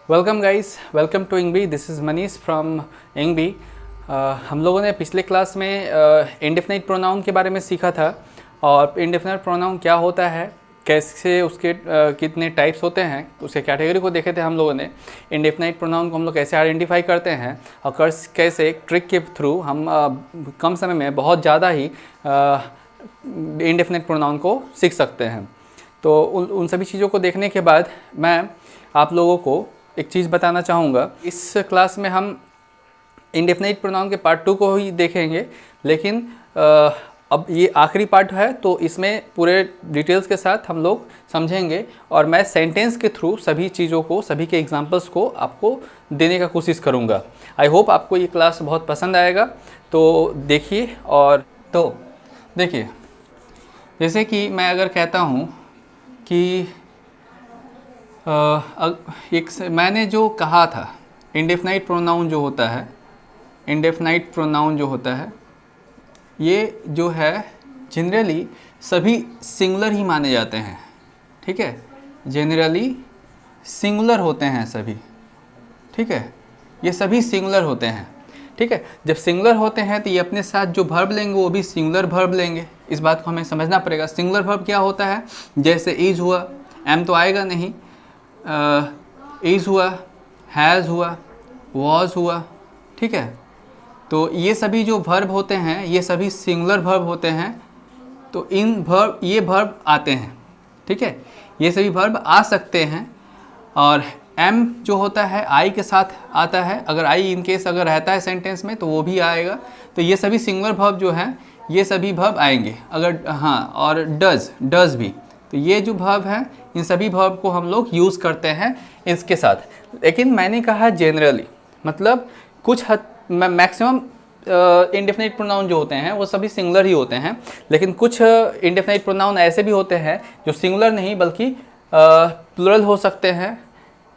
Welcome guys, welcome to इंगबी। This is Manish from इंगबी। हम लोगों ने पिछले क्लास में इंडेफिनाइट प्रोनाउन के बारे में सीखा था और इंडेफिनाइट प्रोनाउन क्या होता है, कैसे उसके कितने टाइप्स होते हैं, उसके कैटेगरी को देखे थे हम लोगों ने। इंडेफिनाइट प्रोनाउन को हम लोग कैसे आइडेंटिफाई करते हैं और कैसे ट्रिक के थ्रू हम कम समय में बहुत ज़्यादा ही इंडेफिनाइट प्रोनाउन को सीख सकते हैं। तो उन सभी चीज़ों को देखने के बाद मैं आप लोगों को एक चीज़ बताना चाहूँगा। इस क्लास में हम इंडेफिनाइट प्रोनाउन के पार्ट 2 को ही देखेंगे, लेकिन अब ये आखिरी पार्ट है तो इसमें पूरे डिटेल्स के साथ हम लोग समझेंगे और मैं सेंटेंस के थ्रू सभी चीज़ों को, सभी के एग्जांपल्स को आपको देने का कोशिश करूँगा। आई होप आपको ये क्लास बहुत पसंद आएगा। तो देखिए, और तो देखिए, जैसे कि मैं अगर कहता हूँ कि मैंने जो कहा था इंडेफिनाइट प्रोनाउन जो होता है, इंडेफिनाइट प्रोनाउन जो होता है ये जो है जनरली सभी सिंगुलर ही माने जाते हैं। ठीक है, जनरली सिंगुलर होते हैं सभी। ठीक है, ये सभी सिंगुलर होते हैं। ठीक है, जब सिंगुलर होते हैं तो ये अपने साथ जो वर्ब लेंगे वो भी सिंगुलर वर्ब लेंगे। इस बात को हमें समझना पड़ेगा। सिंगुलर वर्ब क्या होता है, जैसे इज हुआ, एम तो आएगा नहीं, इज़ हुआ, हैज़ हुआ, वॉज हुआ। ठीक है, तो ये सभी जो वर्ब होते हैं ये सभी सिंगुलर वर्ब होते हैं। तो ये वर्ब आते हैं। ठीक है, ये सभी वर्ब आ सकते हैं और एम जो होता है आई के साथ आता है। अगर आई इन केस अगर रहता है सेंटेंस में तो वो भी आएगा। तो ये सभी सिंगुलर वर्ब जो हैं ये सभी वर्ब आएंगे। अगर हाँ, और डज भी, तो ये जो वर्ब हैं इन सभी वर्ब को हम लोग यूज़ करते हैं इसके साथ। लेकिन मैंने कहा जनरली, मतलब कुछ हद मैक्सिमम इंडेफिनाइट प्रोनाउन जो होते हैं वो सभी सिंगुलर ही होते हैं, लेकिन कुछ इंडेफिनाइट प्रोनाउन ऐसे भी होते हैं जो सिंगुलर नहीं बल्कि प्लुरल हो सकते हैं।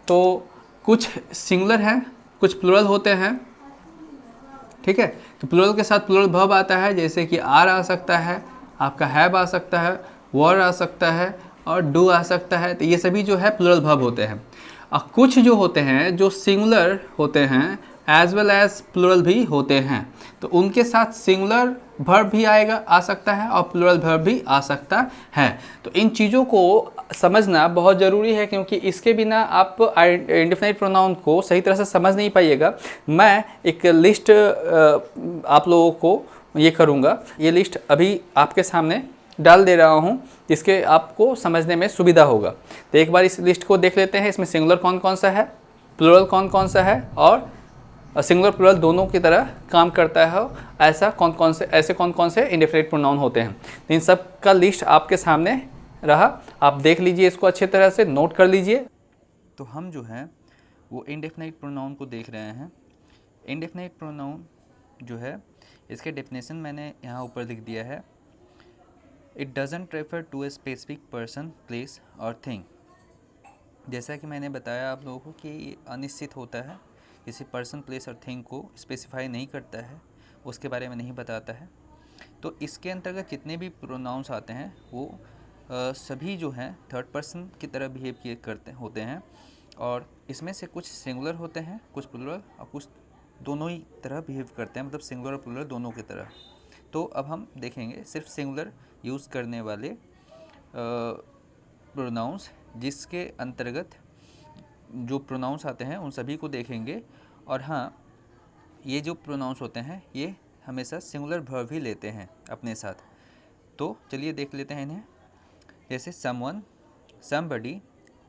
तो कुछ सिंगुलर हैं, कुछ प्लुरल होते हैं। ठीक है, तो प्लुरल के साथ प्लुरल वर्ब आता है, जैसे कि आर आ सकता है, आपका हैव आ सकता है, वर आ सकता है और डू आ सकता है। तो ये सभी जो है प्लुरल वर्ब होते हैं। और कुछ जो होते हैं जो सिंगुलर होते हैं एज वेल एज प्लुरल भी होते हैं, तो उनके साथ सिंगुलर वर्ब भी आ सकता है और प्लुरल वर्ब भी आ सकता है। तो इन चीज़ों को समझना बहुत ज़रूरी है, क्योंकि इसके बिना आप इंडेफिनाइट प्रोनाउन को सही तरह से समझ नहीं पाइएगा। मैं एक लिस्ट आप लोगों को ये करूँगा, ये लिस्ट अभी आपके सामने डाल दे रहा हूँ जिसके आपको समझने में सुविधा होगा। तो एक बार इस लिस्ट को देख लेते हैं। इसमें सिंगुलर कौन कौन सा है, प्लुरल कौन कौन सा है और सिंगुलर प्लुरल दोनों की तरह काम करता है, ऐसे कौन कौन से इंडेफिनाइट प्रोनाउन होते हैं। तो इन सब का लिस्ट आपके सामने रहा, आप देख लीजिए, इसको अच्छे तरह से नोट कर लीजिए। तो हम जो है वो इंडेफिनाइट प्रोनाउन को देख रहे हैं। इंडेफिनाइट प्रोनाउन जो है इसके डेफिनेशन मैंने यहाँ ऊपर लिख दिया है। It doesn't refer to a specific person, place और थिंग। जैसा कि मैंने बताया आप लोगों को कि ये अनिश्चित होता है, किसी पर्सन, प्लेस और थिंग को स्पेसिफाई नहीं करता है, उसके बारे में नहीं बताता है। तो इसके अंतर्गत जितने भी प्रोनाउंस आते हैं वो सभी जो हैं थर्ड पर्सन की तरह बिहेव होते हैं, और इसमें से कुछ सिंगुलर होते हैं, कुछ प्लुरल और कुछ दोनों ही तरह बिहेव करते हैं, मतलब सिंगुलर और प्लुरल दोनों की तरह। तो अब हम देखेंगे सिर्फ सिंगुलर यूज़ करने वाले प्रोनाउंस, जिसके अंतर्गत जो प्रोनाउंस आते हैं उन सभी को देखेंगे। और हाँ, ये जो प्रोनाउंस होते हैं ये हमेशा सिंगुलर वर्ब ही लेते हैं अपने साथ। तो चलिए देख लेते हैं इन्हें। जैसे someone, somebody,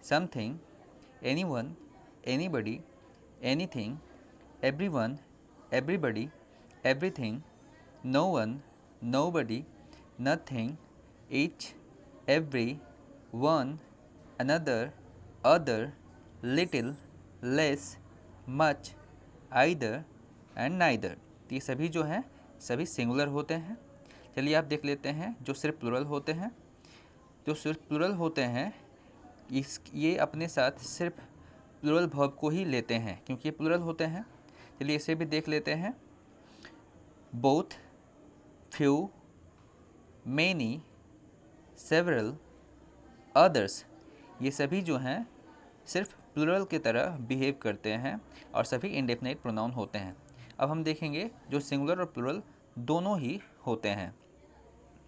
something, anyone, anybody, anything, everyone, everybody, everything, no one, nobody, nothing, each, every, one, another, other, little, less, much, either and neither. ये सभी जो हैं सभी सिंगुलर होते हैं। चलिए आप देख लेते हैं जो सिर्फ प्लुरल होते हैं। जो सिर्फ प्लुरल होते हैं ये अपने साथ सिर्फ प्लुरल वर्ब को ही लेते हैं, क्योंकि ये प्लुरल होते हैं। चलिए इसे भी देख लेते हैं। Both, few, many, several, others, ये सभी जो हैं सिर्फ प्लूरल की तरह बिहेव करते हैं और सभी इंडेफिनाइट प्रोनाउन होते हैं। अब हम देखेंगे जो सिंगुलर और प्लूरल दोनों ही होते हैं,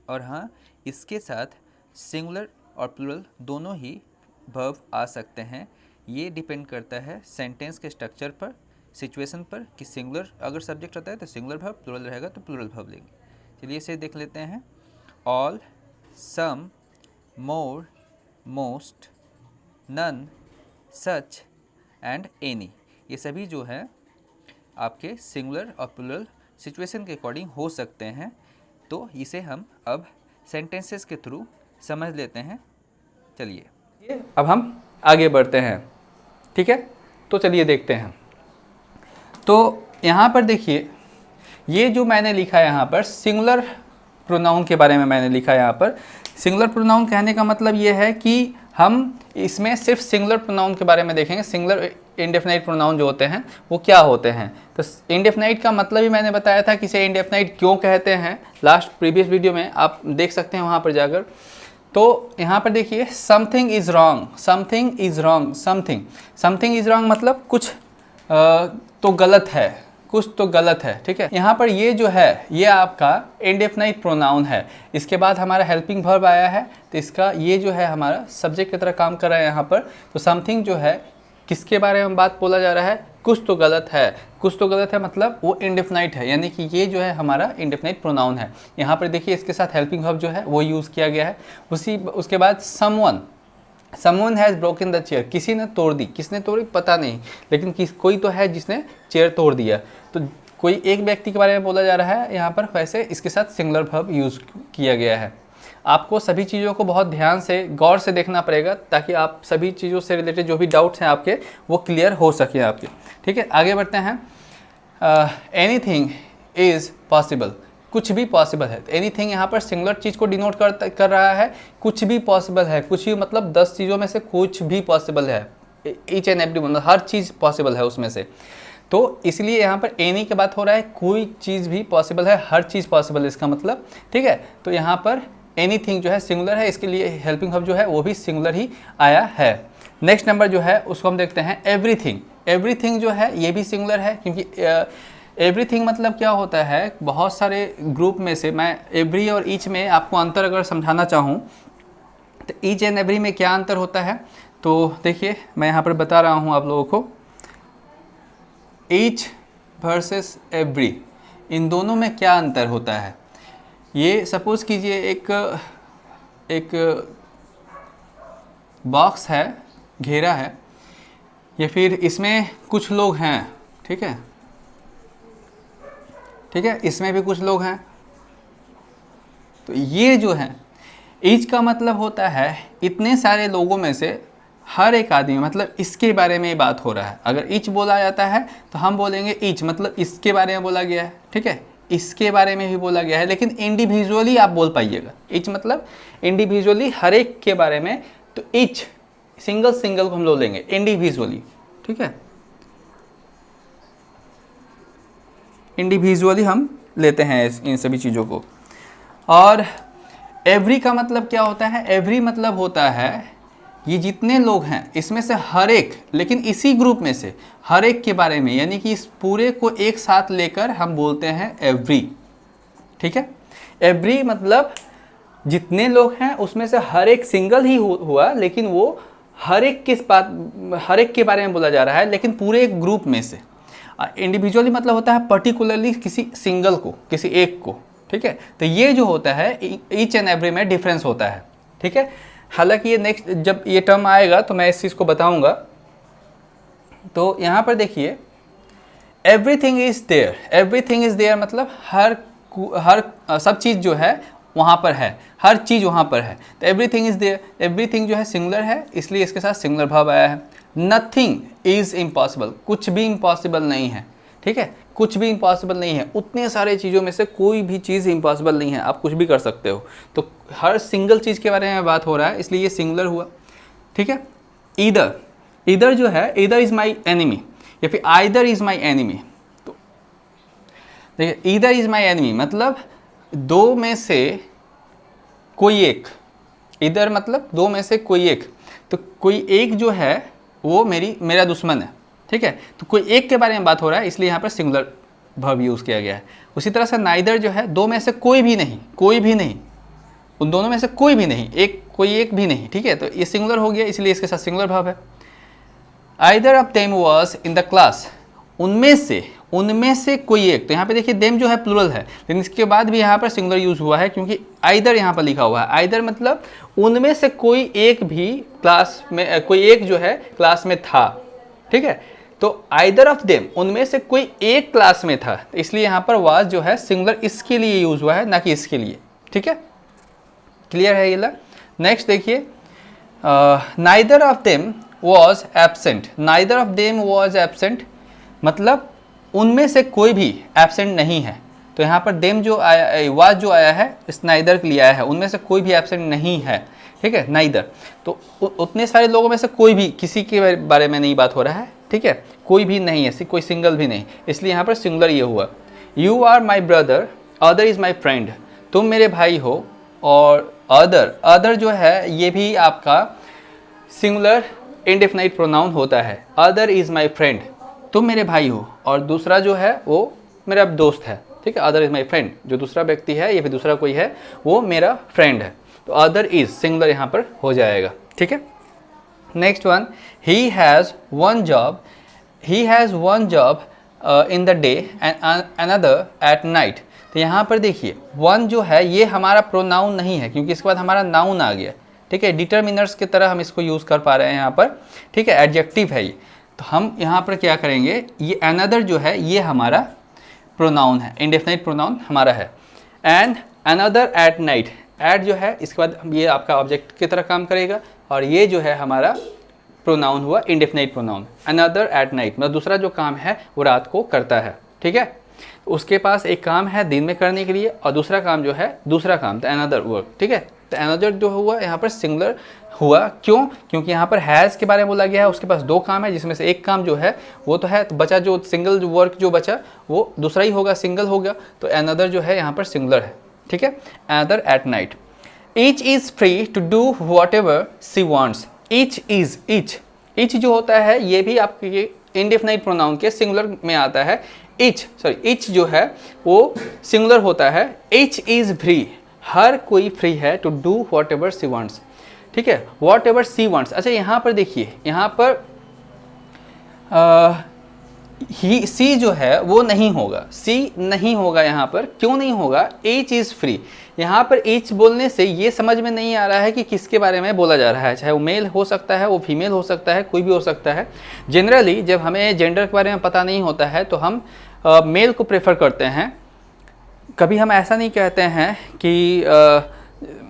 और हाँ, इसके साथ सिंगुलर और प्लूरल दोनों ही वर्ब आ सकते हैं। ये डिपेंड करता है सेंटेंस के स्ट्रक्चर पर, सिचुएशन पर, कि सिंगुलर अगर सब्जेक्ट रहता है तो सिंगुलर वर्ब, प्लूरल रहेगा तो प्लूरल वर्ब लेंगे। चलिए इसे देख लेते हैं। All, some, more, most, none, such and any, ये सभी जो है आपके सिंगुलर और प्लूरल सिचुएशन के अकॉर्डिंग हो सकते हैं। तो इसे हम अब सेंटेंसेस के थ्रू समझ लेते हैं। चलिए अब हम आगे बढ़ते हैं, ठीक है। तो चलिए देखते हैं। तो यहाँ पर देखिए, ये जो मैंने लिखा है यहाँ पर सिंगुलर प्रोनाउन के बारे में मैंने लिखा है। यहाँ पर सिंगुलर प्रोनाउन कहने का मतलब ये है कि हम इसमें सिर्फ सिंगुलर प्रोनाउन के बारे में देखेंगे। सिंगुलर इंडेफिनाइट प्रोनाउन जो होते हैं वो क्या होते हैं। तो इंडेफिनाइट का मतलब ही मैंने बताया था कि इसे इंडेफिनाइट क्यों कहते हैं, लास्ट प्रीवियस वीडियो में आप देख सकते हैं वहाँ पर जाकर। तो यहाँ पर देखिए, something is wrong, something is wrong, something is wrong मतलब कुछ तो गलत है, कुछ तो गलत है, ठीक है। यहाँ पर ये जो है ये आपका इंडेफिनाइट प्रोनाउन है। इसके बाद हमारा हेल्पिंग वर्ब आया है, तो इसका ये जो है हमारा सब्जेक्ट की तरह काम कर रहा है यहाँ पर। तो समथिंग जो है किसके बारे में बात बोला जा रहा है, कुछ तो गलत है। कुछ तो गलत है मतलब वो इंडेफिनाइट है, यानी कि ये जो है हमारा इंडेफिनाइट प्रोनाउन है। यहाँ पर देखिए इसके साथ हेल्पिंग वर्ब जो है वो यूज़ किया गया है। उसके बाद someone has broken the chair, किसी ने तोड़ दी। किसने तोड़ी पता नहीं, लेकिन कोई तो है जिसने चेयर तोड़ दिया। तो कोई एक व्यक्ति के बारे में बोला जा रहा है यहाँ पर, वैसे इसके साथ सिंगुलर वर्ब यूज़ किया गया है। आपको सभी चीज़ों को बहुत ध्यान से गौर से देखना पड़ेगा ताकि आप सभी चीज़ों से रिलेटेड जो भी डाउट्स हैं आपके वो क्लियर हो सके आपके, ठीक है। आगे बढ़ते हैं। एनीथिंग इज़ पॉसिबल, कुछ भी पॉसिबल है। एनीथिंग यहाँ पर सिंगुलर चीज़ को डिनोट कर रहा है। कुछ भी पॉसिबल है, कुछ भी मतलब 10 चीज़ों में से कुछ भी पॉसिबल है। ईच एंड एवरी मतलब हर चीज़ पॉसिबल है उसमें से। तो इसलिए यहाँ पर एनी की बात हो रहा है, कोई चीज़ भी पॉसिबल है, हर चीज़ पॉसिबल है इसका मतलब, ठीक है। तो यहाँ पर एनीथिंग जो है सिंगुलर है, इसके लिए हेल्पिंग वर्ब जो है वो भी सिंगुलर ही आया है। नेक्स्ट नंबर जो है उसको हम देखते हैं एवरीथिंग। एवरीथिंग जो है ये भी सिंगुलर है, क्योंकि एवरीथिंग मतलब क्या होता है, बहुत सारे ग्रुप में से मैं एवरी और ईच में आपको अंतर अगर समझाना चाहूँ तो ईच एंड एवरी में क्या अंतर होता है, तो देखिए मैं यहाँ पर बता रहा हूँ आप लोगों को। ईच वर्सेस एवरी, इन दोनों में क्या अंतर होता है। ये सपोज़ कीजिए एक बॉक्स है, घेरा है, या फिर इसमें कुछ लोग हैं, ठीक है, इसमें भी कुछ लोग हैं। तो ये जो है ईच का मतलब होता है इतने सारे लोगों में से हर एक आदमी, मतलब इसके बारे में बात हो रहा है। अगर ईच बोला जाता है तो हम बोलेंगे ईच मतलब इसके बारे में बोला गया है, ठीक है, इसके बारे में भी बोला गया है, लेकिन इंडिविजुअली आप बोल पाइएगा। ईच मतलब इंडिविजुअली हर एक के बारे में, तो ईच सिंगल को हम लोग लेंगे इंडिविजुअली, ठीक है, इंडिविजुअली हम लेते हैं इन सभी चीज़ों को। और एवरी का मतलब क्या होता है, एवरी मतलब होता है ये जितने लोग हैं इसमें से हर एक, लेकिन इसी ग्रुप में से हर एक के बारे में, यानी कि इस पूरे को एक साथ लेकर हम बोलते हैं एवरी, ठीक है। एवरी मतलब जितने लोग हैं उसमें से हर एक सिंगल ही हुआ, लेकिन वो हर एक के बारे में बोला जा रहा है, लेकिन पूरे एक ग्रुप में से। इंडिविजुअली मतलब होता है पर्टिकुलरली किसी सिंगल को, किसी एक को, ठीक है। तो ये जो होता है ईच एंड एवरी में डिफरेंस होता है, ठीक है। हालांकि ये नेक्स्ट जब ये टर्म आएगा तो मैं इस चीज़ को बताऊंगा। तो यहाँ पर देखिए everything is there, everything is there मतलब हर सब चीज़ जो है वहाँ पर है, हर चीज़ वहाँ पर है। तो एवरीथिंग इज़ देयर, एवरीथिंग जो है सिंगुलर है, इसलिए इसके साथ सिंगुलर वर्ब आया है। नथिंग इज़ इम्पॉसिबल, कुछ भी इम्पॉसिबल नहीं है, ठीक है, कुछ भी इम्पॉसिबल नहीं है। उतने सारे चीज़ों में से कोई भी चीज़ इम्पॉसिबल नहीं है, आप कुछ भी कर सकते हो। तो हर सिंगल चीज़ के बारे में बात हो रहा है, इसलिए ये सिंगुलर हुआ, ठीक है। ईदर जो है, ईदर इज़ माई एनिमी या फिर आइदर इज़ माई एनिमी। तो देखिए ईदर इज़ माई एनिमी मतलब दो में से कोई एक, ईदर मतलब दो में से कोई एक। तो कोई एक जो है वो मेरा दुश्मन है, ठीक है। तो कोई एक के बारे में बात हो रहा है, इसलिए यहाँ पर सिंगुलर वर्ब यूज़ किया गया है। उसी तरह से नाइदर जो है, दो में से कोई भी नहीं, उन दोनों में से कोई भी नहीं, कोई एक भी नहीं, ठीक है। तो ये सिंगुलर हो गया, इसलिए इसके साथ सिंगुलर वर्ब है। Either of them was in the class, उनमें से कोई एक। तो यहाँ पे देखिए देम जो है प्लुरल है, लेकिन इसके बाद भी यहाँ पर सिंगुलर यूज हुआ है क्योंकि आइदर यहाँ पर लिखा हुआ है। आइदर मतलब उनमें से कोई एक भी क्लास में, कोई एक जो है क्लास में था, ठीक है। तो आइदर ऑफ देम, उनमें से कोई एक क्लास में था, तो इसलिए यहाँ पर वाज जो है सिंगुलर इसके लिए यूज हुआ है, ना कि इसके लिए, ठीक है। क्लियर है ये? नेक्स्ट देखिए, neither of them was absent. Neither of them was absent मतलब उनमें से कोई भी एबसेंट नहीं है। तो यहाँ पर देम जो आया, वाज जो आया है, इस नाइदर के लिए आया है, उनमें से कोई भी एबसेंट नहीं है, ठीक है, नाइदर। तो उतने सारे लोगों में से कोई भी, किसी के बारे में नहीं बात हो रहा है, ठीक है, कोई भी नहीं है, कोई सिंगल भी नहीं, इसलिए यहाँ पर सिंगुलर ये हुआ। You are my brother, other is my friend, तुम मेरे भाई हो। और अदर जो है ये भी आपका सिंगुलर इंडेफिनाइट प्रोनाउन होता है। अदर इज़ माई फ्रेंड, तुम मेरे भाई हो, और दूसरा जो है वो मेरा दोस्त है, ठीक है। अदर इज़ माई फ्रेंड, जो दूसरा व्यक्ति है या फिर दूसरा कोई है वो मेरा फ्रेंड है। तो अदर इज़ सिंगुलर यहाँ पर हो जाएगा, ठीक है। Next one, he has one job in the day and another at night. तो यहाँ पर देखिए वन जो है ये हमारा प्रोनाउन नहीं है, क्योंकि इसके बाद हमारा नाउन आ गया, ठीक है। डिटर्मिनर्स की तरह हम इसको यूज़ कर पा रहे हैं यहाँ पर, ठीक है, एडजेक्टिव है ये। तो हम यहाँ पर क्या करेंगे, ये अनदर जो है ये हमारा प्रोनाउन है, इंडेफिनाइट प्रोनाउन हमारा है। And another at night, at जो है इसके बाद ये आपका ऑब्जेक्ट की तरह काम करेगा, और ये जो है हमारा प्रोनाउन हुआ indefinite pronoun. Another at night मतलब दूसरा जो काम है वो रात को करता है, ठीक है। उसके पास एक काम है दिन में करने के लिए, और दूसरा काम जो है दूसरा काम, तो अनदर वर्क, ठीक है। तो अनदर जो हुआ यहाँ पर सिंगुलर हुआ, क्यों? क्योंकि यहाँ पर हैज़ के बारे में बोला गया है, उसके पास दो काम है जिसमें से एक काम जो है वो तो है, तो बचा जो सिंगल वर्क जो बचा वो दूसरा ही होगा, सिंगल होगा। तो अनदर जो है यहाँ पर सिंगुलर है, ठीक है। Another at night. Each is free to do whatever she wants. Each जो होता है ये भी आपके इंडेफिनाइट प्रोनाउन के सिंगुलर में आता है। ईच जो है वो सिंगुलर होता है। ईच इज़ फ्री, हर कोई फ्री है, to do whatever she wants, ठीक है, वॉट एवर सी वॉन्ट्स। अच्छा यहाँ पर देखिए, यहाँ पर ही सी जो है वो नहीं होगा, सी नहीं होगा यहाँ पर। क्यों नहीं होगा? Each is free. यहाँ पर ईच बोलने से ये समझ में नहीं आ रहा है कि किसके बारे में बोला जा रहा है, चाहे वो मेल हो सकता है, वो फीमेल हो सकता है, कोई भी हो सकता है। जनरली जब हमें जेंडर के बारे में पता नहीं होता है तो हम मेल को प्रेफर करते हैं। कभी हम ऐसा नहीं कहते हैं कि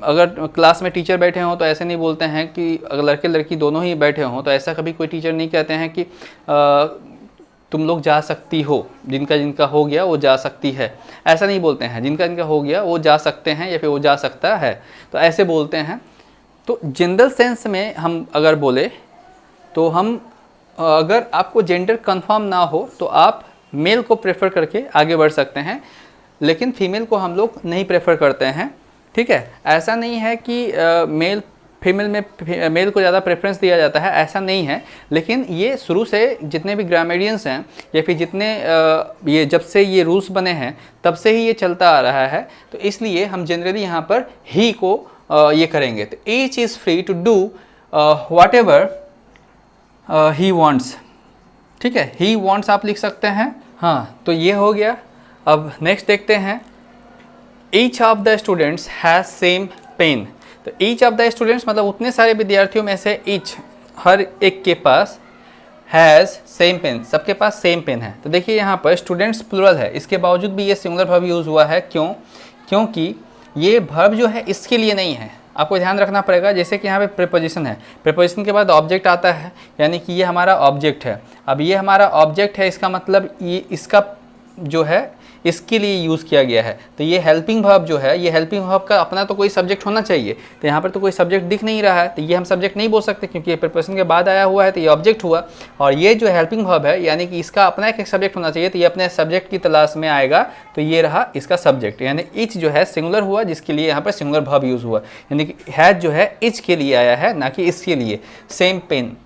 अगर क्लास में टीचर बैठे हों तो ऐसे नहीं बोलते हैं कि अगर लड़के लड़की दोनों ही बैठे हों तो ऐसा कभी कोई टीचर नहीं कहते हैं कि तुम लोग जा सकती हो, जिनका हो गया वो जा सकती है, ऐसा नहीं बोलते हैं। जिनका हो गया वो जा सकते हैं या फिर वो जा सकता है, तो ऐसे बोलते हैं। तो जनरल सेंस में हम अगर बोले तो हम, अगर आपको जेंडर कंफर्म ना हो तो आप मेल को प्रेफर करके आगे बढ़ सकते हैं, लेकिन फीमेल को हम लोग नहीं प्रेफर करते हैं, ठीक है। ऐसा नहीं है कि मेल फीमेल में मेल को ज़्यादा प्रेफरेंस दिया जाता है, ऐसा नहीं है। लेकिन ये शुरू से जितने भी ग्रामेरियंस हैं या फिर जितने ये जब से ये रूल्स बने हैं तब से ही ये चलता आ रहा है, तो इसलिए हम जनरली यहाँ पर ही को ये करेंगे। तो each is free to do whatever he wants, ठीक है। ही वांट्स आप लिख सकते हैं, हाँ। तो ये हो गया। अब नेक्स्ट देखते हैं, each of the students has same pen. तो ईच ऑफ द स्टूडेंट्स मतलब उतने सारे विद्यार्थियों में से ईच, हर एक के पास, हैज़ सेम पेन, सबके पास सेम पेन है। तो देखिए यहाँ पर स्टूडेंट्स प्लुरल है, इसके बावजूद भी ये सिंगुलर वर्ब यूज़ हुआ है। क्यों? क्योंकि ये वर्ब जो है इसके लिए नहीं है, आपको ध्यान रखना पड़ेगा। जैसे कि यहाँ पे प्रीपोजिशन है, प्रीपोजिशन के बाद ऑब्जेक्ट आता है, यानी कि ये हमारा ऑब्जेक्ट है। अब ये हमारा ऑब्जेक्ट है, इसका मतलब ये इसका जो है इसके लिए यूज़ किया गया है। तो ये हेल्पिंग वर्ब जो है, ये हेल्पिंग वर्ब का अपना तो कोई सब्जेक्ट होना चाहिए। तो यहाँ पर तो कोई सब्जेक्ट दिख नहीं रहा है, तो ये हम सब्जेक्ट नहीं बोल सकते क्योंकि ये प्रीपोजिशन के बाद आया हुआ है, तो ये ऑब्जेक्ट हुआ। और ये जो हेल्पिंग वर्ब है, यानी कि इसका अपना एक सब्जेक्ट होना चाहिए, तो ये अपने सब्जेक्ट की तलाश में आएगा, तो ये रहा इसका सब्जेक्ट। यानी ईच जो है सिंगुलर हुआ, जिसके लिए यहाँ पर सिंगुलर वर्ब यूज़ हुआ, यानी कि हैज़ जो है ईच के लिए आया है, ना कि इसके लिए। सेम पेन,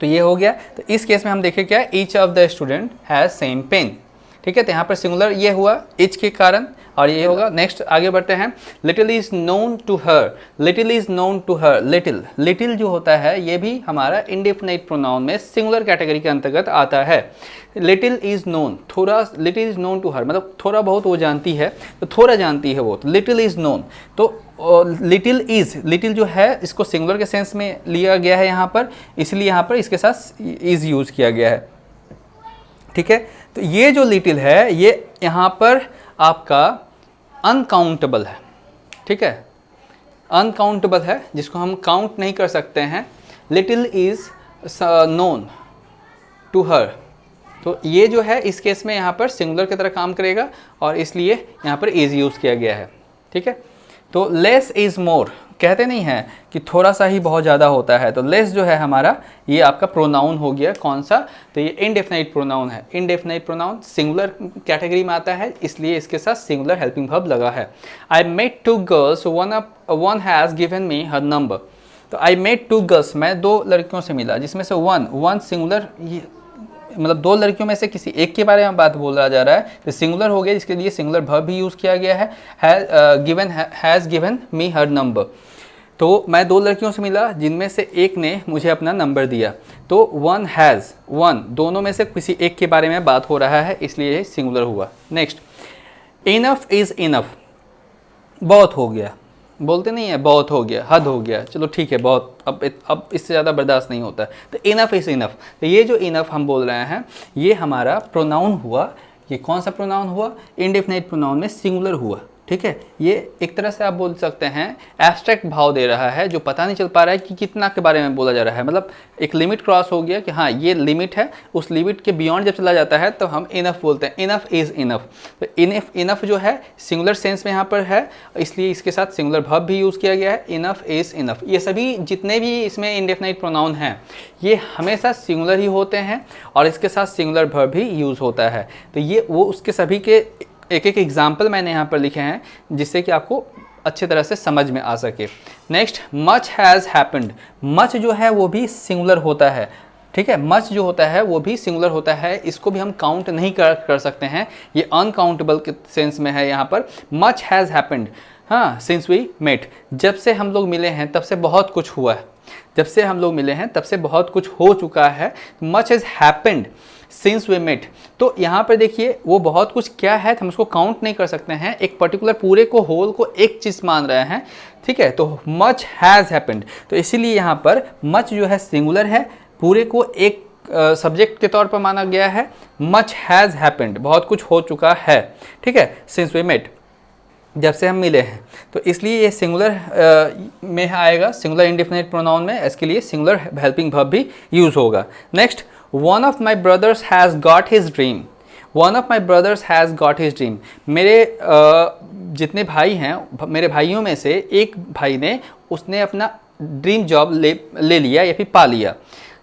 तो ये हो गया। तो इस केस में हम देखें क्या, each of the student has same pen. ठीक है, तो यहाँ पर सिंगुलर ये हुआ ईच के कारण, और ये होगा। नेक्स्ट आगे बढ़ते हैं, little is known to her, little is known to her. Little, little जो होता है ये भी हमारा इंडेफिनाइट प्रोनाउन में सिंगुलर कैटेगरी के अंतर्गत आता है। लिटिल इज नोन, थोड़ा, little is known to her मतलब थोड़ा बहुत वो जानती है, तो थोड़ा जानती है वो, तो लिटिल इज नोन। तो लिटिल इज, लिटिल जो है इसको सिंगुलर के सेंस में लिया गया है यहाँ पर, इसलिए यहाँ पर इसके साथ इज यूज़ किया गया है। ठीक है, तो ये जो लिटिल है ये यहाँ पर आपका अनकाउंटेबल है। ठीक है, अनकाउंटेबल है, जिसको हम काउंट नहीं कर सकते हैं। Little is known to her, तो ये जो है इस केस में यहाँ पर सिंगुलर की तरह काम करेगा, और इसलिए यहाँ पर इज यूज़ किया गया है। ठीक है, तो लेस इज़ मोर, कहते नहीं हैं कि थोड़ा सा ही बहुत ज़्यादा होता है, तो लेस जो है हमारा ये आपका प्रोनाउन हो गया। कौन सा, तो ये इनडेफिनाइट प्रोनाउन है। इनडेफिनाइट प्रोनाउन सिंगुलर कैटेगरी में आता है, इसलिए इसके साथ सिंगुलर हेल्पिंग वर्ब लगा है। I met two girls, one has given me her number. तो आई मेट टू गर्ल्स, मैं दो लड़कियों से मिला, जिसमें से वन सिंगुलर, मतलब दो लड़कियों में से किसी एक के बारे में बात बोला जा रहा है, तो सिंगुलर हो गया, जिसके लिए सिंगुलर वर्ब भी यूज़ किया गया है। Has given me her number, तो मैं दो लड़कियों से मिला जिनमें से एक ने मुझे अपना नंबर दिया। तो वन हैज़, वन दोनों में से किसी एक के बारे में बात हो रहा है, इसलिए सिंगुलर हुआ। नेक्स्ट, इनफ इज़ इनफ, बहुत हो गया, बोलते नहीं है बहुत हो गया, हद हो गया, चलो ठीक है बहुत, अब इससे ज़्यादा बर्दाश्त नहीं होता, तो इनफ इज़ इनफ। तो ये जो इनफ हम बोल रहे हैं ये हमारा प्रोनाउन हुआ। ये कौन सा प्रोनाउन हुआ, इंडेफिनाइट प्रोनाउन में सिंगुलर हुआ। ठीक है, ये एक तरह से आप बोल सकते हैं एब्स्ट्रैक्ट भाव दे रहा है, जो पता नहीं चल पा रहा है कि कितना के बारे में बोला जा रहा है। मतलब एक लिमिट क्रॉस हो गया कि हाँ ये लिमिट है, उस लिमिट के बियॉन्ड जब चला जाता है तो हम इनफ बोलते हैं। इनफ इज़ इनफ, तो इनफ जो है सिंगुलर सेंस में यहाँ पर है, इसलिए इसके साथ सिंगुलर वर्ब भी यूज़ किया गया है। इनफ इज़ इनफ, ये सभी जितने भी इसमें इंडेफिनाइट प्रोनाउन हैं ये हमेशा सिंगुलर ही होते हैं, और इसके साथ सिंगुलर वर्ब भी यूज़ होता है। तो ये वो उसके सभी के एक एक एग्जाम्पल मैंने यहाँ पर लिखे हैं, जिससे कि आपको अच्छे तरह से समझ में आ सके। Next, much has happened, much जो है वो भी सिंगुलर होता है। ठीक है, मच जो होता है वो भी सिंगुलर होता है, इसको भी हम काउंट नहीं कर सकते हैं, ये अनकाउंटेबल के सेंस में है यहाँ पर। मच हैज़ हैपेंड, हाँ, सिंस वी मेट, जब से हम लोग मिले हैं तब से बहुत कुछ हुआ है, जब से हम लोग मिले हैं तब से बहुत कुछ हो चुका है। Much has happened since we met, तो यहाँ पर देखिए वो बहुत कुछ क्या है, हम उसको काउंट नहीं कर सकते हैं, एक पर्टिकुलर पूरे को, होल को एक चीज़ मान रहे हैं। ठीक है, तो मच हैज़ हैपेंड, तो इसीलिए यहाँ पर मच जो है सिंगुलर है, पूरे को एक सब्जेक्ट के तौर पर माना गया है। मच हैज़ हैपेंड, बहुत कुछ हो चुका है। ठीक है, सिंस वी मेट, जब से हम मिले हैं, तो इसलिए ये सिंगुलर में आएगा, सिंगुलर इंडेफिनिट प्रोनाउन में, इसके लिए सिंगुलर हेल्पिंग वर्ब भी यूज़ होगा। Next, one of my brothers has got his dream, one of my brothers has got his dream, मेरे जितने भाई हैं, मेरे भाइयों में से एक भाई ने, उसने अपना ड्रीम जॉब ले लिया या फिर पा लिया।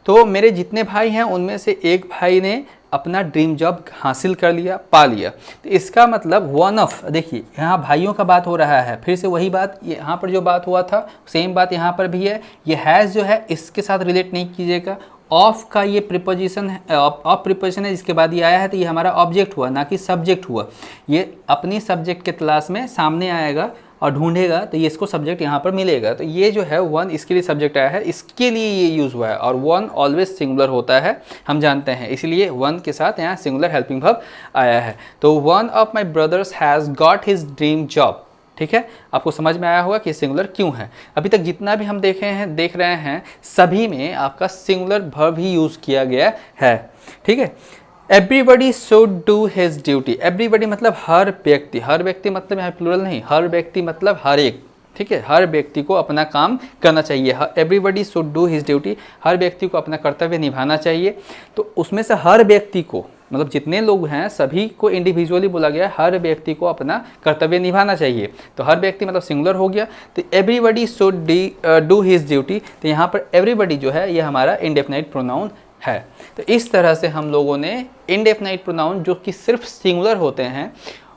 तो मेरे जितने भाई हैं उनमें से एक भाई ने अपना ड्रीम जॉब हासिल कर लिया, पा लिया। तो इसका मतलब वन ऑफ, देखिए यहाँ भाइयों का बात हो रहा है, फिर से वही बात यहाँ पर जो बात हुआ था सेम बात यहाँ पर भी है। ये हैज़ जो है इसके साथ रिलेट नहीं कीजिएगा, ऑफ का ये प्रिपोजिशन है, ऑफ प्रिपोजिशन है, जिसके बाद ये आया है तो ये हमारा ऑब्जेक्ट हुआ, ना कि सब्जेक्ट हुआ। ये अपनी सब्जेक्ट के तलाश में सामने आएगा और ढूंढेगा, तो ये इसको सब्जेक्ट यहाँ पर मिलेगा। तो ये जो है वन इसके लिए सब्जेक्ट आया है, इसके लिए ये यूज़ हुआ है, और वन ऑलवेज सिंगुलर होता है, हम जानते हैं, इसलिए वन के साथ यहाँ सिंगुलर हेल्पिंग वर्ब आया है। तो one of my brothers has got his dream job. ठीक है, आपको समझ में आया होगा कि सिंगुलर क्यों है। अभी तक जितना भी हम देख रहे हैं सभी में आपका सिंगुलर वर्ब ही यूज़ किया गया है। ठीक है, everybody should do his duty, everybody मतलब हर व्यक्ति, हर व्यक्ति मतलब यहाँ प्लूरल नहीं, हर व्यक्ति मतलब हर एक। ठीक है, हर व्यक्ति को अपना काम करना चाहिए, everybody should do his duty, हर व्यक्ति को अपना कर्तव्य निभाना चाहिए। तो उसमें से हर व्यक्ति को, मतलब जितने लोग हैं सभी को इंडिविजुअली बोला गया है, हर व्यक्ति को अपना कर्तव्य निभाना चाहिए। तो हर व्यक्ति मतलब सिंगुलर हो गया, तो everybody should do his duty, तो यहाँ पर एवरीबडी जो है ये हमारा इंडेफिनाइट प्रोनाउन है। तो इस तरह से हम लोगों ने इंडेफिनाइट प्रोनाउन जो कि सिर्फ सिंगुलर होते हैं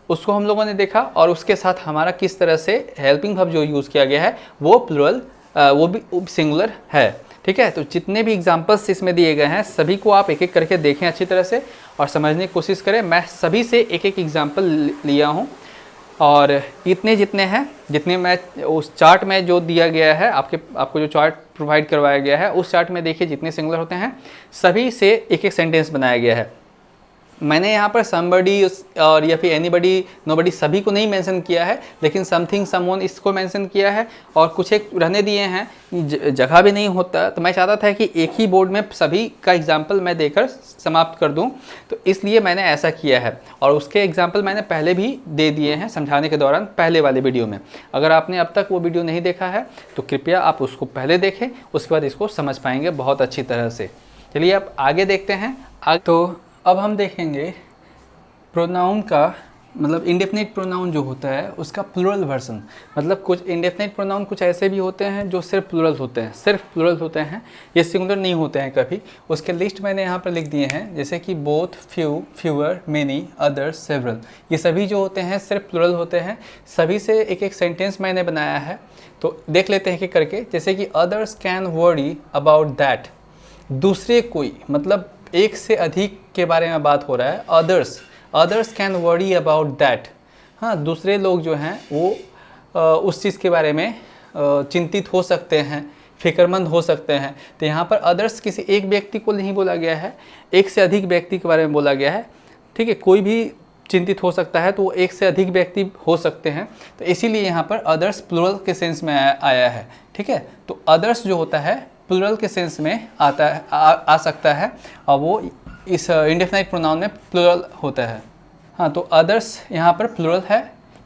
उसको हम लोगों ने देखा, और उसके साथ हमारा किस तरह से हेल्पिंग वर्ब जो यूज़ किया गया है वो प्लुरल, वो भी सिंगुलर है। ठीक है। तो जितने भी एग्जाम्पल्स इसमें दिए गए हैं सभी को आप एक एक करके देखें अच्छी तरह से और समझने की कोशिश करें। मैं सभी से एक एक एग्जाम्पल लिया हूँ और इतने जितने हैं, जितने मैं उस चार्ट में जो दिया गया है, आपको जो चार्ट प्रोवाइड करवाया गया है उस चार्ट में देखिए जितने सिंगुलर होते हैं सभी से एक एक सेंटेंस बनाया गया है। मैंने यहाँ पर समबडी और या फिर एनीबडी, नोबडी सभी को नहीं मेंशन किया है, लेकिन समथिंग, समवन इसको मेंशन किया है और कुछ एक रहने दिए हैं, जगह भी नहीं होता। तो मैं चाहता था कि एक ही बोर्ड में सभी का एग्जाम्पल मैं देकर समाप्त कर दूं, तो इसलिए मैंने ऐसा किया है। और उसके एग्जाम्पल मैंने पहले भी दे दिए हैं समझाने के दौरान पहले वाले वीडियो में। अगर आपने अब तक वो वीडियो नहीं देखा है तो कृपया आप उसको पहले देखें, उसके बाद इसको समझ पाएंगे बहुत अच्छी तरह से। चलिए अब आगे देखते हैं। तो अब हम देखेंगे प्रोनाउन का, मतलब इंडेफिनिट प्रोनाउन जो होता है उसका प्लूरल वर्जन। मतलब कुछ इंडेफिनिट प्रोनाउन कुछ ऐसे भी होते हैं जो सिर्फ प्लूरल होते हैं, सिर्फ प्लूरल होते हैं, ये सिंगुलर नहीं होते हैं कभी। उसके लिस्ट मैंने यहाँ पर लिख दिए हैं, जैसे कि both, few, fewer, many, others, several, ये सभी जो होते हैं सिर्फ प्लूरल होते हैं। सभी से एक एक सेंटेंस मैंने बनाया है, तो देख लेते हैं कि करके। जैसे कि others can worry about that, दूसरे कोई, मतलब एक से अधिक के बारे में बात हो रहा है। Others can worry about that, हाँ, दूसरे लोग जो हैं वो उस चीज़ के बारे में चिंतित हो सकते हैं, फिक्रमंद हो सकते हैं। तो यहाँ पर अदर्स किसी एक व्यक्ति को नहीं बोला गया है, एक से अधिक व्यक्ति के बारे में बोला गया है। ठीक है, कोई भी चिंतित हो सकता है तो वो एक से अधिक व्यक्ति हो सकते हैं, तो इसीलिए यहाँ पर अदर्स प्लूरल के सेंस में आया है। ठीक है, तो अदर्स जो होता है प्लूरल के सेंस में आता है, आ सकता है, और वो इस इंडेफिनाइट प्रोनाउन में प्लूरल होता है। हाँ, तो अदर्स यहाँ पर प्लूरल है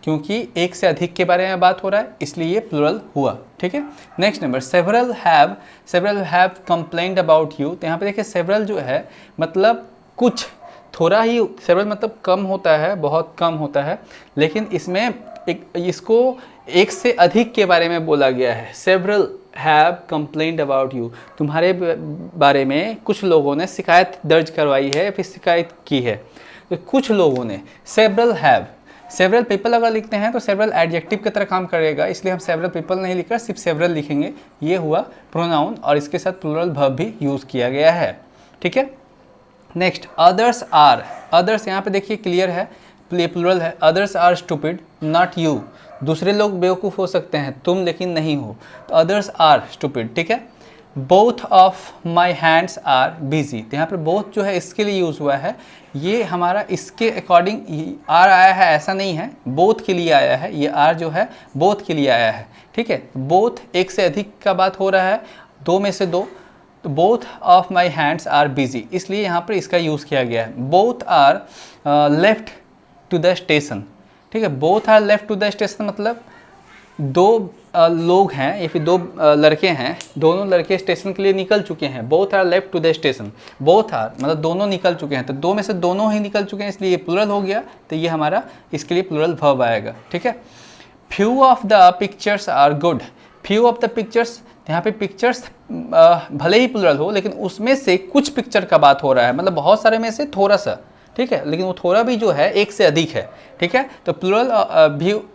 क्योंकि एक से अधिक के बारे में बात हो रहा है, इसलिए ये प्लूरल हुआ। ठीक है, next number, several have complaint about you. तो यहाँ पे देखिए सेवरल जो है मतलब कुछ, थोड़ा ही, सेवरल मतलब कम होता है, बहुत कम होता है, लेकिन इसमें इसको एक से अधिक के बारे में बोला गया है। Several have complaint about you, तुम्हारे बारे में कुछ लोगों ने शिकायत दर्ज करवाई है या फिर शिकायत की है। तो कुछ लोगों ने, सेवरल हैव, सेवरल पीपल अगर लिखते हैं तो सेवरल एडजेक्टिव की तरह काम करेगा, इसलिए हम सेवरल पीपल नहीं लिखकर सिर्फ सेवरल लिखेंगे। ये हुआ प्रोनाउन और इसके साथ प्लूरल वर्ब भी यूज़ किया गया है। ठीक है, नेक्स्ट अदर्स आर। अदर्स यहाँ पे देखिए क्लियर है, प्लूरल है। Others are stupid not you, दूसरे लोग बेवकूफ़ हो सकते हैं, तुम लेकिन नहीं हो, तो अदर्स आर स्टूपिड। ठीक है, both of my hands are busy. तो यहाँ पर बोथ जो है इसके लिए यूज़ हुआ है, ये हमारा इसके अकॉर्डिंग आर आया है ऐसा नहीं है, बोथ के लिए आया है, ये आर जो है बोथ के लिए आया है। ठीक है, बोथ एक से अधिक का बात हो रहा है, दो में से दो, तो both of my hands are busy, इसलिए यहाँ पर इसका यूज़ किया गया है। Both are left to the station. ठीक है, both are left to the station मतलब दो लोग हैं या फिर दो लड़के हैं, दोनों लड़के स्टेशन के लिए निकल चुके हैं। Both are left to the station, both are मतलब दोनों निकल चुके हैं, तो दो में से दोनों ही निकल चुके हैं, इसलिए ये प्लूरल हो गया, तो ये हमारा इसके लिए प्लूरल वर्ब आएगा। ठीक है, few of the pictures are good. Few of the pictures, यहाँ पे पिक्चर्स भले ही प्लूरल हो लेकिन उसमें से कुछ पिक्चर का बात हो रहा है, मतलब बहुत सारे में से थोड़ा सा। ठीक है, लेकिन वो थोड़ा भी जो है एक से अधिक है। ठीक है, तो plural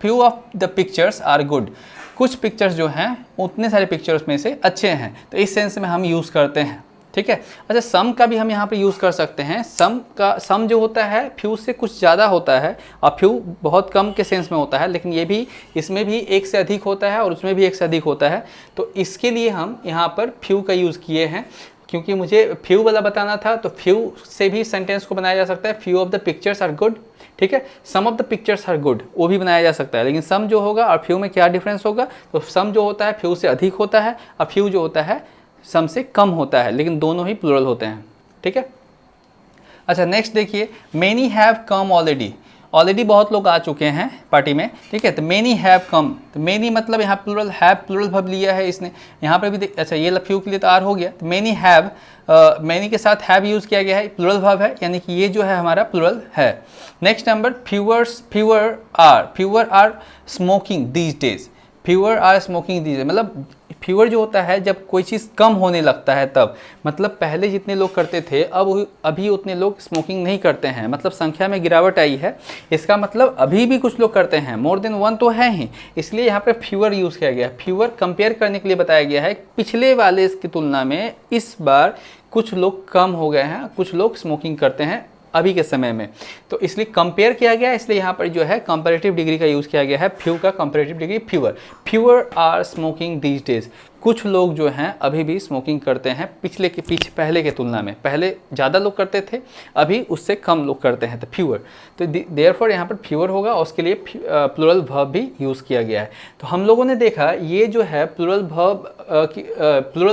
few of the pictures are good, कुछ पिक्चर्स जो हैं उतने सारे पिक्चर्स में से अच्छे हैं, तो इस सेंस में हम यूज़ करते हैं। ठीक है, अच्छा सम का भी हम यहाँ पे यूज़ कर सकते हैं। सम जो होता है फ्यू से कुछ ज़्यादा होता है और फ्यू बहुत कम के सेंस में होता है, लेकिन ये भी, इसमें भी एक से अधिक होता है और उसमें भी एक से अधिक होता है, तो इसके लिए हम यहाँ पर फ्यू का यूज़ किए हैं क्योंकि मुझे फ्यू वाला बताना था। तो फ्यू से भी सेंटेंस को बनाया जा सकता है, few of the pictures are good. ठीक है, some of the pictures are good वो भी बनाया जा सकता है, लेकिन सम जो होगा और फ्यू में क्या डिफरेंस होगा, तो सम जो होता है फ्यू से अधिक होता है और फ्यू जो होता है सम से कम होता है, लेकिन दोनों ही प्लूरल होते हैं। ठीक है, अच्छा नेक्स्ट देखिए, many have come already. Already बहुत लोग आ चुके हैं पार्टी में। ठीक है, तो मेनी हैव कम, तो मेनी मतलब यहाँ प्लूरल, हैव प्लूरल वर्ब लिया है इसने, यहाँ पर भी अच्छा ये फ्यू के लिए तो आर हो गया, तो मेनी हैव, मेनी के साथ हैव यूज़ किया गया है, प्लूरल वर्ब है, यानी कि ये जो है हमारा प्लूरल है। Next number, fewer are smoking these days. Fewer are smoking these days मतलब फ्यूअर जो होता है जब कोई चीज़ कम होने लगता है तब, मतलब पहले जितने लोग करते थे अब अभी उतने लोग स्मोकिंग नहीं करते हैं, मतलब संख्या में गिरावट आई है। इसका मतलब अभी भी कुछ लोग करते हैं, मोर देन 1 तो है ही, इसलिए यहाँ पे फ्यूअर यूज़ किया गया है। फ्यूअर कंपेयर करने के लिए बताया गया है, पिछले वाले की तुलना में इस बार कुछ लोग कम हो गए हैं, कुछ लोग स्मोकिंग करते हैं अभी के समय में, तो इसलिए कंपेयर किया गया है। इसलिए यहाँ पर जो है कंपैरेटिव डिग्री का यूज़ किया गया है, फ्यू का comparative degree fewer are smoking these days. कुछ लोग जो हैं अभी भी स्मोकिंग करते हैं पहले के तुलना में, पहले ज़्यादा लोग करते थे, अभी उससे कम लोग करते हैं, तो फ्यूअर। तो देयरफॉर यहाँ पर फ्यूअर होगा और उसके लिए प्लूरल वर्ब भी यूज़ किया गया है। तो हम लोगों ने देखा ये जो है प्लूरल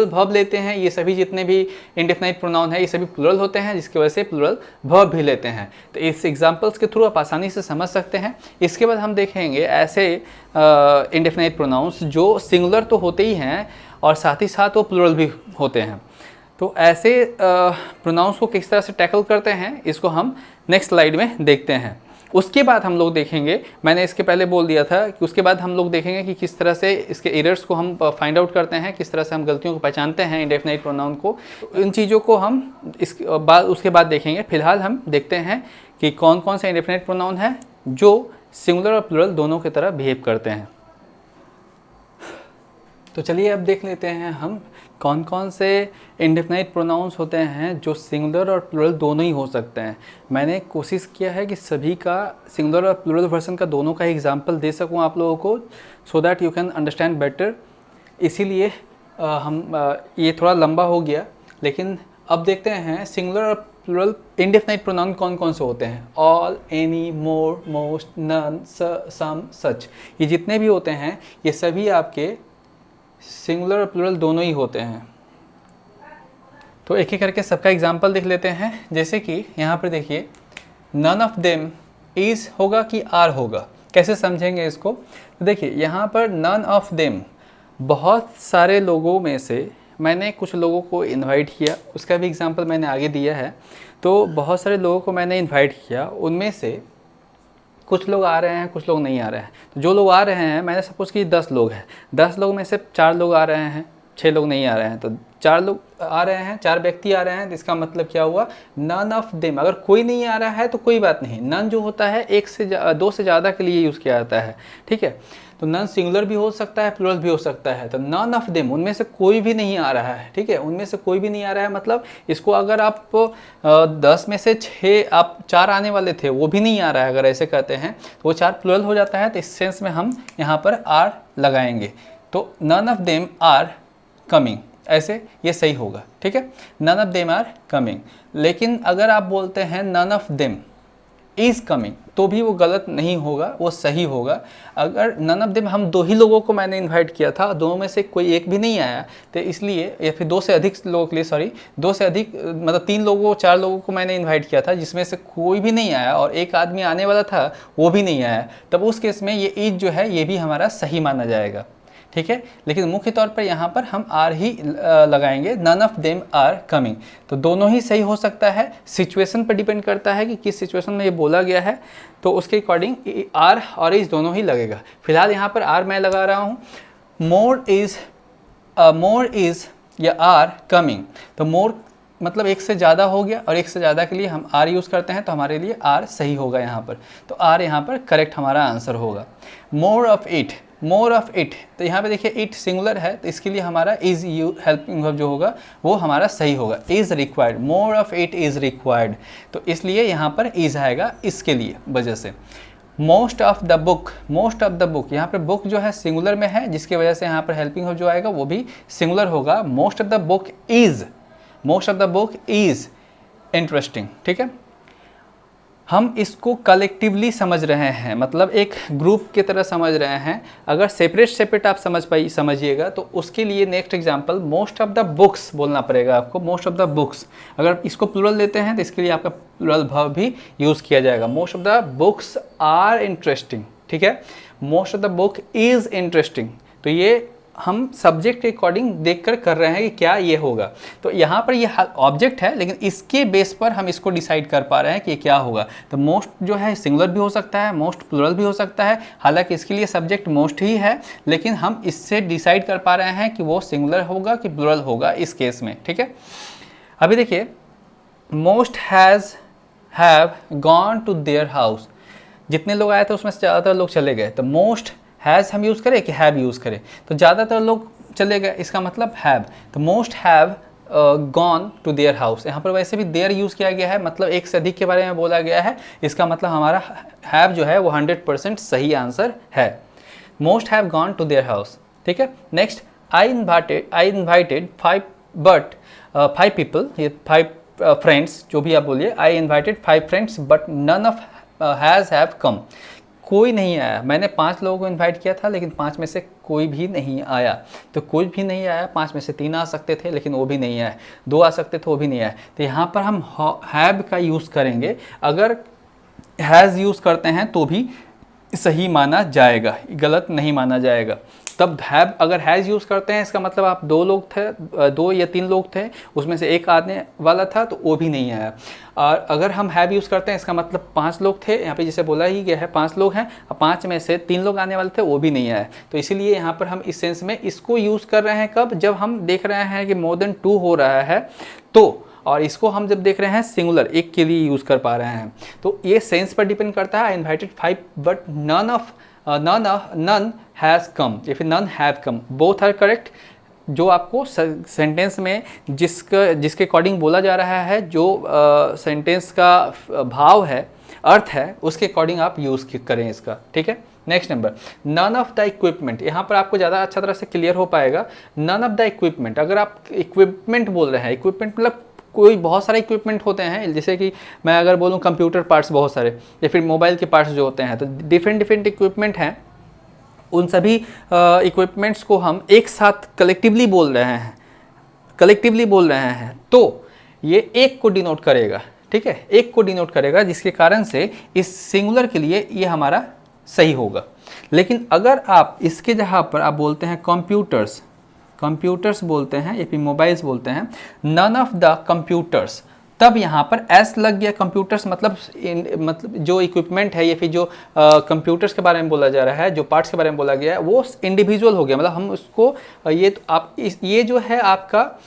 वर्ब लेते हैं, ये सभी जितने भी इंडेफिनाइट प्रोनाउन है ये सभी प्लूरल होते हैं, जिसकी वजह से प्लूरल वर्ब भी लेते हैं। तो इस एग्जाम्पल्स के थ्रू आप आसानी से समझ सकते हैं। इसके बाद हम देखेंगे ऐसे इंडेफिनाइट प्रोनाउंस जो सिंगुलर तो होते ही हैं और साथ ही साथ वो प्लूरल भी होते हैं। तो ऐसे प्रोनाउंस को किस तरह से टैकल करते हैं इसको हम नेक्स्ट स्लाइड में देखते हैं। उसके बाद हम लोग देखेंगे, मैंने इसके पहले बोल दिया था कि उसके बाद हम लोग देखेंगे कि किस तरह से इसके एरर्स को हम फाइंड आउट करते हैं, किस तरह से हम गलतियों को पहचानते हैं इंडेफिनाइट प्रोनाउन को। इन चीज़ों को हम उसके बाद देखेंगे। फिलहाल हम देखते हैं कि कौन कौन से इंडेफिनाइट प्रोनाउन है जो सिंगुलर और प्लूरल दोनों की तरह बिहेव करते हैं। तो चलिए अब देख लेते हैं हम कौन कौन से इंडेफिनाइट प्रोनाउंस होते हैं जो सिंगुलर और प्लूरल दोनों ही हो सकते हैं। मैंने कोशिश किया है कि सभी का सिंगुलर और प्लूरल वर्जन का दोनों का एग्जांपल दे सकूं आप लोगों को, so that you can understand better. इसीलिए ये थोड़ा लंबा हो गया, लेकिन अब देखते हैं सिंगुलर और प्लूरल इंडेफिनाइट प्रोनाउन कौन कौन से होते हैं। ऑल, एनी, मोर, मोस्ट, नन, सम, सच, ये जितने भी होते हैं ये सभी आपके सिंगुलर और प्लूरल दोनों ही होते हैं। तो एक एक करके सबका एग्जाम्पल देख लेते हैं। जैसे कि यहाँ पर देखिए, नन ऑफ देम इज़ होगा कि आर होगा, कैसे समझेंगे इसको। तो देखिए यहाँ पर नन ऑफ देम, बहुत सारे लोगों में से मैंने कुछ लोगों को इनवाइट किया, उसका भी एग्जांपल मैंने आगे दिया है। तो बहुत सारे लोगों को मैंने इनवाइट किया, उनमें से कुछ लोग आ रहे हैं, कुछ लोग नहीं आ रहे हैं। तो जो लोग आ रहे हैं, मैंने सपोज़ कि 10 लोग हैं, 10 लोग में से 4 लोग आ रहे हैं, 6 लोग नहीं आ रहे हैं। तो 4 लोग आ रहे हैं, 4 व्यक्ति आ रहे हैं, तो इसका मतलब क्या हुआ, नन ऑफ देम। अगर कोई नहीं आ रहा है तो कोई बात नहीं, नन जो होता है 2 से ज़्यादा के लिए यूज़ किया जाता है, ठीक है। तो नन सिंगुलर भी हो सकता है, प्लूरल भी हो सकता है। तो नन ऑफ देम, उनमें से कोई भी नहीं आ रहा है, ठीक है, उनमें से कोई भी नहीं आ रहा है। मतलब इसको अगर आप 10 में से 6 आप 4 आने वाले थे वो भी नहीं आ रहा है, अगर ऐसे कहते हैं तो वो 4 प्लूरल हो जाता है। तो इस सेंस में हम यहाँ पर आर लगाएंगे। तो none of them are coming, ऐसे ये सही होगा, ठीक है, none of them are coming. लेकिन अगर आप बोलते हैं none of them is coming, तो भी वो गलत नहीं होगा, वो सही होगा। अगर नन ऑफ देम, हम 2 ही लोगों को मैंने इनवाइट किया था, दोनों में से कोई एक भी नहीं आया, तो इसलिए, या फिर 2 से अधिक लोगों के लिए, सॉरी 2 से अधिक मतलब 3 लोगों 4 लोगों को मैंने इनवाइट किया था, जिसमें से कोई भी नहीं आया और एक आदमी आने वाला था वो भी नहीं आया, तब उस केस में ये इज जो है ये भी हमारा सही माना जाएगा, ठीक है। लेकिन मुख्य तौर पर यहाँ पर हम आर ही लगाएंगे, none of them are coming. तो दोनों ही सही हो सकता है, सिचुएशन पर डिपेंड करता है कि किस सिचुएशन में ये बोला गया है, तो उसके अकॉर्डिंग आर और इज दोनों ही लगेगा। फिलहाल यहाँ पर आर मैं लगा रहा हूँ। मोर इज़ या आर कमिंग, तो मोर मतलब एक से ज़्यादा हो गया और एक से ज़्यादा के लिए हम आर यूज़ करते हैं, तो हमारे लिए आर सही होगा यहाँ पर। तो आर यहाँ पर करेक्ट हमारा आंसर होगा। मोर ऑफ इट, तो यहाँ पे देखिए इट सिंगुलर है, तो इसके लिए हमारा इज़ हेल्पिंग वर्ब जो होगा वो हमारा सही होगा। Is required, more of it is required, तो इसलिए यहाँ पर इज़ आएगा इसके लिए वजह से। मोस्ट ऑफ द बुक, यहाँ पर बुक जो है सिंगुलर में है, जिसकी वजह से यहाँ पर हेल्पिंग वर्ब जो आएगा वो भी सिंगुलर होगा। Most of the book is interesting, ठीक है। हम इसको कलेक्टिवली समझ रहे हैं, मतलब एक ग्रुप की तरह समझ रहे हैं। अगर सेपरेट आप समझिएगा तो उसके लिए next example most of the books बोलना पड़ेगा आपको, मोस्ट ऑफ द बुक्स। अगर इसको प्लूरल लेते हैं तो इसके लिए आपका प्लूरल वर्ब भी यूज़ किया जाएगा। Most of the books are interesting, ठीक है। Most of the book is interesting, तो ये हम सब्जेक्ट के अकॉर्डिंग देखकर कर रहे हैं कि क्या ये होगा। तो यहाँ पर ये ऑब्जेक्ट है, लेकिन इसके बेस पर हम इसको डिसाइड कर पा रहे हैं कि क्या होगा। तो मोस्ट जो है सिंगुलर भी हो सकता है, मोस्ट प्लुरल भी हो सकता है, हालांकि इसके लिए सब्जेक्ट मोस्ट ही है, लेकिन हम इससे डिसाइड कर पा रहे हैं कि वो सिंगुलर होगा कि प्लुरल होगा इस केस में। ठीक है, अभी देखिए most have gone to their house, जितने लोग आए थे उसमें से ज़्यादातर लोग चले गए। तो मोस्ट हैज़ हम यूज़ करें कि हैव यूज़ करें, तो ज़्यादातर लोग चले गए, इसका मतलब हैव। तो most have gone to their house, यहाँ पर वैसे भी देयर यूज़ किया गया है, मतलब एक से अधिक के बारे में बोला गया है, इसका मतलब हमारा हैव जो है वो 100% सही आंसर है। Most have gone to their house. ठीक है, नेक्स्ट आई इन्वाइटेड 5 पीपल, ये 5 फ्रेंड्स जो भी आप बोलिए, I invited 5 friends but none of has have come, कोई नहीं आया। मैंने 5 लोगों को इनवाइट किया था, लेकिन 5 में से कोई भी नहीं आया। तो कोई भी नहीं आया, 5 में से 3 आ सकते थे लेकिन वो भी नहीं आए, 2 आ सकते थे वो भी नहीं आए। तो यहाँ पर हम हैव का यूज़ करेंगे, अगर हैज़ यूज़ करते हैं तो भी सही माना जाएगा, गलत नहीं माना जाएगा। तब हैव अगर हैज़ यूज़ करते हैं, इसका मतलब आप 2 लोग थे, 2 या 3 लोग थे, उसमें से एक आने वाला था तो वो भी नहीं आया। और अगर हम हैव यूज़ करते हैं, इसका मतलब 5 लोग थे, यहाँ पे जैसे बोला ही गया है 5 लोग हैं, 5 में से 3 लोग आने वाले थे वो भी नहीं आए। तो इसीलिए यहाँ पर हम इस सेंस में इसको यूज़ कर रहे हैं कब, जब हम देख रहे हैं कि मोर देन 2 हो रहा है तो, और इसको हम जब देख रहे हैं सिंगुलर एक के लिए यूज़ कर पा रहे हैं। तो ये सेंस पर डिपेंड करता है। I invited 5 but none has come या फिर none have come, both are correct. जो आपको सेंटेंस में जिसके अकॉर्डिंग बोला जा रहा है, जो सेंटेंस का भाव है, अर्थ है, उसके अकॉर्डिंग आप यूज़ करें इसका। ठीक है, next number none of the equipment, यहाँ पर आपको ज़्यादा अच्छा तरह से क्लियर हो पाएगा। नन ऑफ द इक्विपमेंट, अगर आप इक्विपमेंट बोल रहे हैं, इक्विपमेंट मतलब कोई बहुत सारे इक्विपमेंट होते हैं, जैसे कि मैं अगर बोलूँ कंप्यूटर पार्ट्स बहुत सारे, या फिर मोबाइल के पार्ट्स जो होते हैं, तो डिफरेंट इक्विपमेंट हैं। उन सभी इक्विपमेंट्स को हम एक साथ कलेक्टिवली बोल रहे हैं, तो ये एक को डिनोट करेगा। ठीक है, एक को डिनोट करेगा, जिसके कारण से इस सिंगुलर के लिए ये हमारा सही होगा। लेकिन अगर आप इसके जगह पर आप बोलते हैं कंप्यूटर्स बोलते हैं या फिर मोबाइल्स बोलते हैं, नन ऑफ द कंप्यूटर्स, तब यहाँ पर एस लग गया। कंप्यूटर्स मतलब जो इक्विपमेंट है या फिर जो कंप्यूटर्स के बारे में बोला जा रहा है, जो पार्ट्स के बारे में बोला गया है, वो इंडिविजुअल हो गया। मतलब हम उसको ये जो है आपका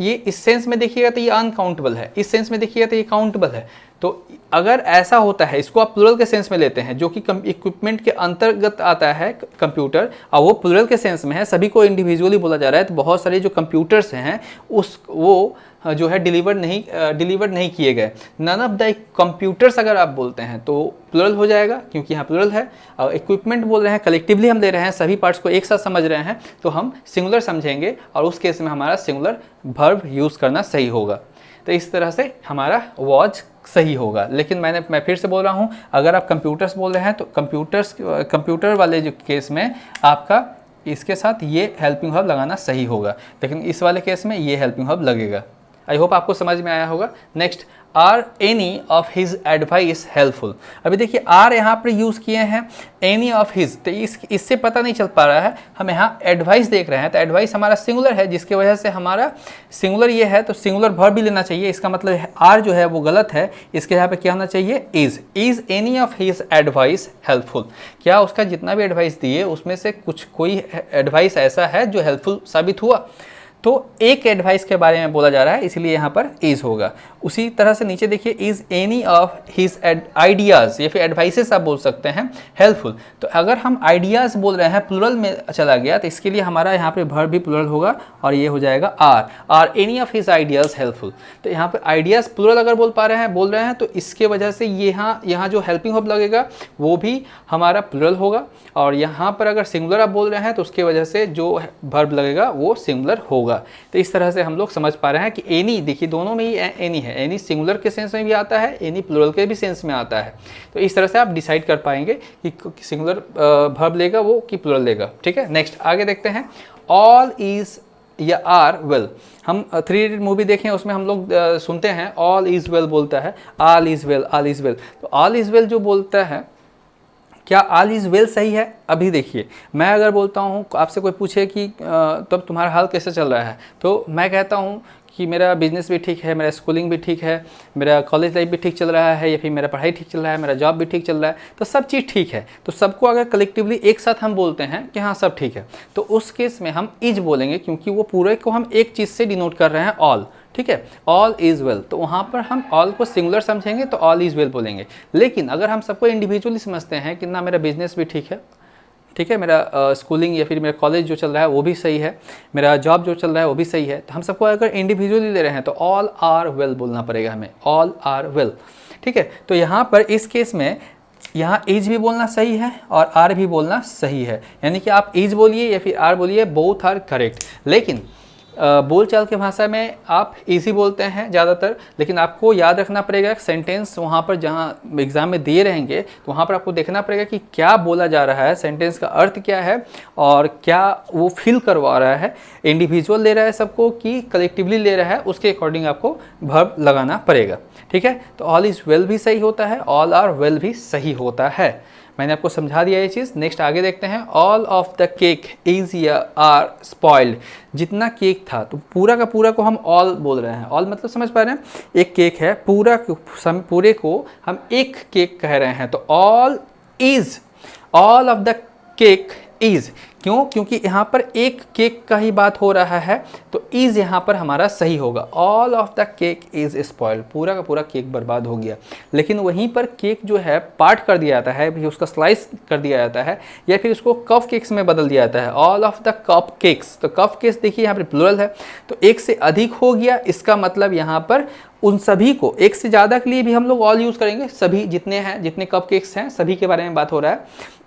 ये इस सेंस में देखिएगा तो ये अनकाउंटेबल है, इस सेंस में देखिएगा तो ये काउंटेबल है। तो अगर ऐसा होता है, इसको आप प्लुरल के सेंस में लेते हैं, जो कि इक्विपमेंट के अंतर्गत आता है कंप्यूटर, और वो प्लुरल के सेंस में है, सभी को इंडिविजुअली बोला जा रहा है, तो बहुत सारे जो कंप्यूटर्स हैं वो जो है डिलीवर नहीं किए गए। नन ऑफ द कंप्यूटर्स अगर आप बोलते हैं तो प्लुरल हो जाएगा, क्योंकि यहाँ प्लुरल है। और इक्विपमेंट बोल रहे हैं, कलेक्टिवली हम ले रहे हैं, सभी पार्ट्स को एक साथ समझ रहे हैं, तो हम सिंगुलर समझेंगे, और उस केस में हमारा सिंगुलर वर्ब यूज़ करना सही होगा। तो इस तरह से हमारा वॉच सही होगा। लेकिन मैं फिर से बोल रहा हूँ, अगर आप कंप्यूटर्स बोल रहे हैं तो कंप्यूटर वाले जो केस में आपका इसके साथ ये हेल्पिंग वर्ब लगाना सही होगा, लेकिन इस वाले केस में ये हेल्पिंग वर्ब लगेगा। आई होप आपको समझ में आया होगा। Next, are any of his advice helpful. अभी देखिए आर यहाँ पर यूज़ किए हैं, एनी ऑफ हिज, तो इससे पता नहीं चल पा रहा है, हम यहाँ एडवाइस देख रहे हैं, तो एडवाइस हमारा सिंगुलर है, जिसकी वजह से हमारा सिंगुलर ये है, तो सिंगुलर वर्ब भी लेना चाहिए। इसका मतलब आर जो है वो गलत है, इसके यहाँ पे क्या होना चाहिए, is any of his advice helpful. क्या उसका जितना भी एडवाइस दिए उसमें से कोई एडवाइस ऐसा है जो हेल्पफुल साबित हुआ। तो एक एडवाइस के बारे में बोला जा रहा है, इसलिए यहाँ पर इज होगा। उसी तरह से नीचे देखिए, is any of his ideas या फिर एडवाइसेस आप बोल सकते हैं हेल्पफुल। तो अगर हम आइडियाज़ बोल रहे हैं, प्लुरल में चला गया, तो इसके लिए हमारा यहाँ पे वर्ब भी प्लुरल होगा, और ये हो जाएगा are any of his ideas helpful. तो यहाँ पे आइडियाज़ प्लुरल अगर बोल रहे हैं तो इसके वजह से यहाँ जो हेल्पिंग वर्ब लगेगा वो भी हमारा प्लुरल होगा, और यहाँ पर अगर सिंगुलर आप बोल रहे हैं तो उसके वजह से जो वर्ब लगेगा वो सिंगुलर होगा। तो इस तरह से हम लोग समझ पा रहे हैं कि एनी, देखिए दोनों में ही एनी है, एनी सिंगुलर के सेंस में भी आता है, एनी प्लुरल के भी सेंस में आता है। तो इस तरह से आप डिसाइड कर पाएंगे कि सिंगुलर वर्ब लेगा वो कि प्लुरल लेगा। ठीक है, नेक्स्ट आगे देखते हैं। ऑल इज या आर वेल, हम 3 इडियट मूवी देखें, उसमें हम लोग सुनते हैं ऑल इज वेल बोलता है, all is well, all is well. तो ऑल इज वेल जो बोलता है क्या ऑल इज़ वेल सही है? अभी देखिए, मैं अगर बोलता हूँ, आपसे कोई पूछे कि तब तुम्हारा हाल कैसे चल रहा है, तो मैं कहता हूँ कि मेरा बिज़नेस भी ठीक है, मेरा स्कूलिंग भी ठीक है, मेरा कॉलेज लाइफ भी ठीक चल रहा है, या फिर मेरा पढ़ाई ठीक चल रहा है, मेरा जॉब भी ठीक चल रहा है, तो सब चीज़ ठीक है। तो सबको अगर कलेक्टिवली एक साथ हम बोलते हैं कि हाँ सब ठीक है, तो उस केस में हम इज बोलेंगे, क्योंकि वो पूरे को हम एक चीज़ से डिनोट कर रहे हैं, ऑल। ठीक है, ऑल इज़ वेल, तो वहाँ पर हम ऑल को सिंगुलर समझेंगे तो ऑल इज़ वेल बोलेंगे। लेकिन अगर हम सबको इंडिविजुअली समझते हैं कि ना मेरा बिजनेस भी ठीक है, ठीक है, मेरा स्कूलिंग या फिर मेरा कॉलेज जो चल रहा है वो भी सही है, मेरा जॉब जो चल रहा है वो भी सही है, तो हम सबको अगर इंडिविजुअली ले रहे हैं तो ऑल आर वेल बोलना पड़ेगा हमें, ऑल आर वेल। ठीक है, तो यहाँ पर इस केस में यहाँ इज भी बोलना सही है और आर भी बोलना सही है, यानी कि आप इज बोलिए या फिर आर बोलिए, बोथ आर करेक्ट। लेकिन बोलचाल के भाषा में आप इजी बोलते हैं ज़्यादातर, लेकिन आपको याद रखना पड़ेगा सेंटेंस वहाँ पर जहाँ एग्ज़ाम में दे रहेंगे तो वहाँ पर आपको देखना पड़ेगा कि क्या बोला जा रहा है, सेंटेंस का अर्थ क्या है और क्या वो फील करवा रहा है, इंडिविजुअल ले रहा है सबको कि कलेक्टिवली ले रहा है, उसके अकॉर्डिंग आपको वर्ब लगाना पड़ेगा। ठीक है, तो ऑल इज़ वेल भी सही होता है, ऑल आर वेल भी सही होता है। मैंने आपको समझा दिया ये चीज़। नेक्स्ट आगे देखते हैं, all of the cake is या आर स्पॉइल्ड। जितना केक था, तो पूरा का पूरा को हम ऑल बोल रहे हैं। ऑल मतलब समझ पा रहे हैं, एक केक है, पूरे को हम एक केक कह रहे हैं, तो all is, all of the cake is. क्यों? क्योंकि यहाँ पर एक केक का ही बात हो रहा है, तो इज यहाँ पर हमारा सही होगा। All of the cake is spoiled, पूरा का पूरा केक बर्बाद हो गया। लेकिन वहीं पर केक जो है पार्ट कर दिया जाता है, फिर उसका स्लाइस कर दिया जाता है, या फिर उसको कप केक्स में बदल दिया जाता है, all of the cup cakes. तो कप केक्स देखिए यहाँ पर प्लुरल है, तो एक से अधिक हो गया, इसका मतलब यहाँ पर उन सभी को, एक से ज़्यादा के लिए भी हम लोग ऑल यूज़ करेंगे, सभी जितने हैं, जितने कप केक्स हैं सभी के बारे में बात हो रहा है।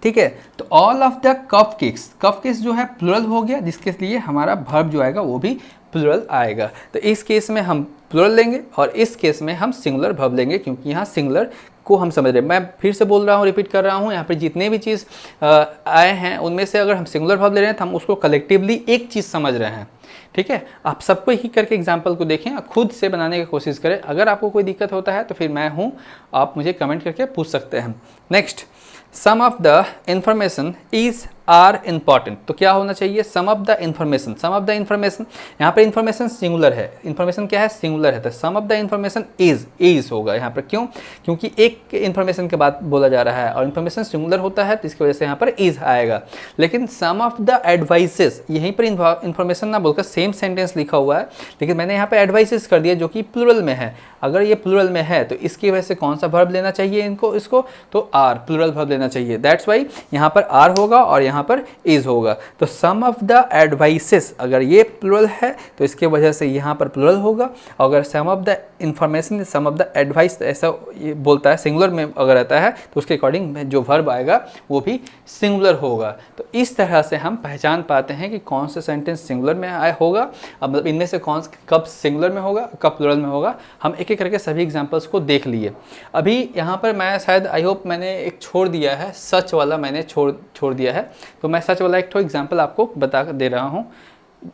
ठीक है, तो all of the cup cakes जो है प्लुरल हो गया, जिसके लिए हमारा वर्ब जो आएगा वो भी प्लुरल आएगा। तो इस केस में हम प्लुरल लेंगे और इस केस में हम सिंगुलर वर्ब लेंगे, क्योंकि यहाँ सिंगुलर को हम समझ रहे हैं। मैं फिर से बोल रहा हूँ, रिपीट कर रहा हूँ, यहाँ पर जितने भी चीज़ आए हैं उनमें से अगर हम सिंगुलर वर्ब ले रहे हैं तो हम उसको कलेक्टिवली एक चीज़ समझ रहे हैं। ठीक है, आप सबको ही करके एग्जाम्पल को देखें, खुद से बनाने की कोशिश करें। अगर आपको कोई दिक्कत होता है तो फिर मैं हूँ, आप मुझे कमेंट करके पूछ सकते हैं। Next, some of the information is are important. तो क्या होना चाहिए? Some of the information, some of the information, यहाँ पर इंफॉर्मेशन सिंगुलर है, इंफॉर्मेशन क्या है? सिंगुलर है, तो सम ऑफ द इंफॉर्मेशन इज होगा यहाँ पर। क्यों? क्योंकि एक इंफॉर्मेशन के बाद बोला जा रहा है और इंफॉर्मेशन सिंगुलर होता है, तो इसकी वजह से यहाँ पर इज आएगा। लेकिन सम ऑफ द एडवाइसेस, यहीं पर इंफॉर्मेशन ना बोलकर सेम सेंटेंस लिखा हुआ है, लेकिन मैंने यहाँ पर एडवाइसेस कर दिया जो कि प्लुरल में है। अगर ये प्लुरल में है तो इसकी वजह से कौन सा वर्ब लेना चाहिए इसको? तो आर, प्लुरल वर्ब लेना चाहिए। दैट्स वाई यहाँ पर आर होगा और यहाँ पर इज होगा। तो सम ऑफ द एडवाइसेस, अगर ये प्लुरल है तो इसके वजह से यहाँ पर प्लुरल होगा। अगर some of the information, some of the advice ऐसा ये बोलता है, सिंगुलर में अगर रहता है तो उसके अकॉर्डिंग जो वर्ब आएगा वो भी सिंगुलर होगा। तो इस तरह से हम पहचान पाते हैं कि कौन सा सेंटेंस सिंगुलर में होगा, मतलब इनमें से कौन कब सिंगुलर में होगा, कब प्लुरल में होगा। हम एक एक करके सभी एग्जांपल्स को देख लिए। अभी यहाँ पर मैं शायद, आई होप मैंने एक छोड़ दिया है, सच वाला मैंने छोड़ दिया है, तो मैं सच वाला एक एग्जांपल आपको बता दे रहा हूँ,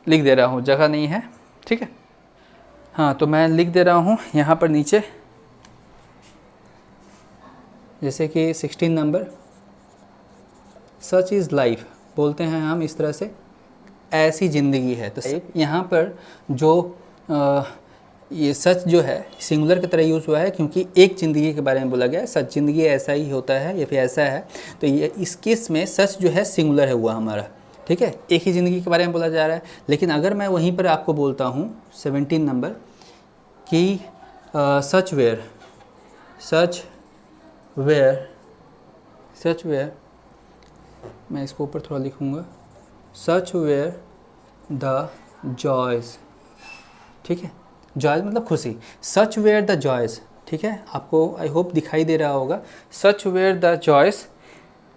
लिख दे रहा हूँ, जगह नहीं है। ठीक है, हाँ, तो मैं लिख दे रहा हूँ यहाँ पर नीचे, जैसे कि 16 नंबर, सच इज़ लाइफ बोलते हैं हम इस तरह से, ऐसी ज़िंदगी है। तो यहाँ पर जो ये सच जो है सिंगुलर की तरह यूज़ हुआ है, क्योंकि एक ज़िंदगी के बारे में बोला गया है। सच ज़िंदगी ऐसा ही होता है या फिर ऐसा है, तो ये इस केस में सच जो है सिंगुलर है हुआ हमारा। ठीक है, एक ही ज़िंदगी के बारे में बोला जा रहा है। लेकिन अगर मैं वहीं पर आपको बोलता हूँ 17 नंबर कि सच वेयर, मैं इसको ऊपर थोड़ा लिखूँगा, सच वेयर द जॉयज़। ठीक है, जॉयज़ मतलब खुशी, सच वेयर द जॉयज़। ठीक है, आपको आई होप दिखाई दे रहा होगा, सच वेयर द जॉयज़।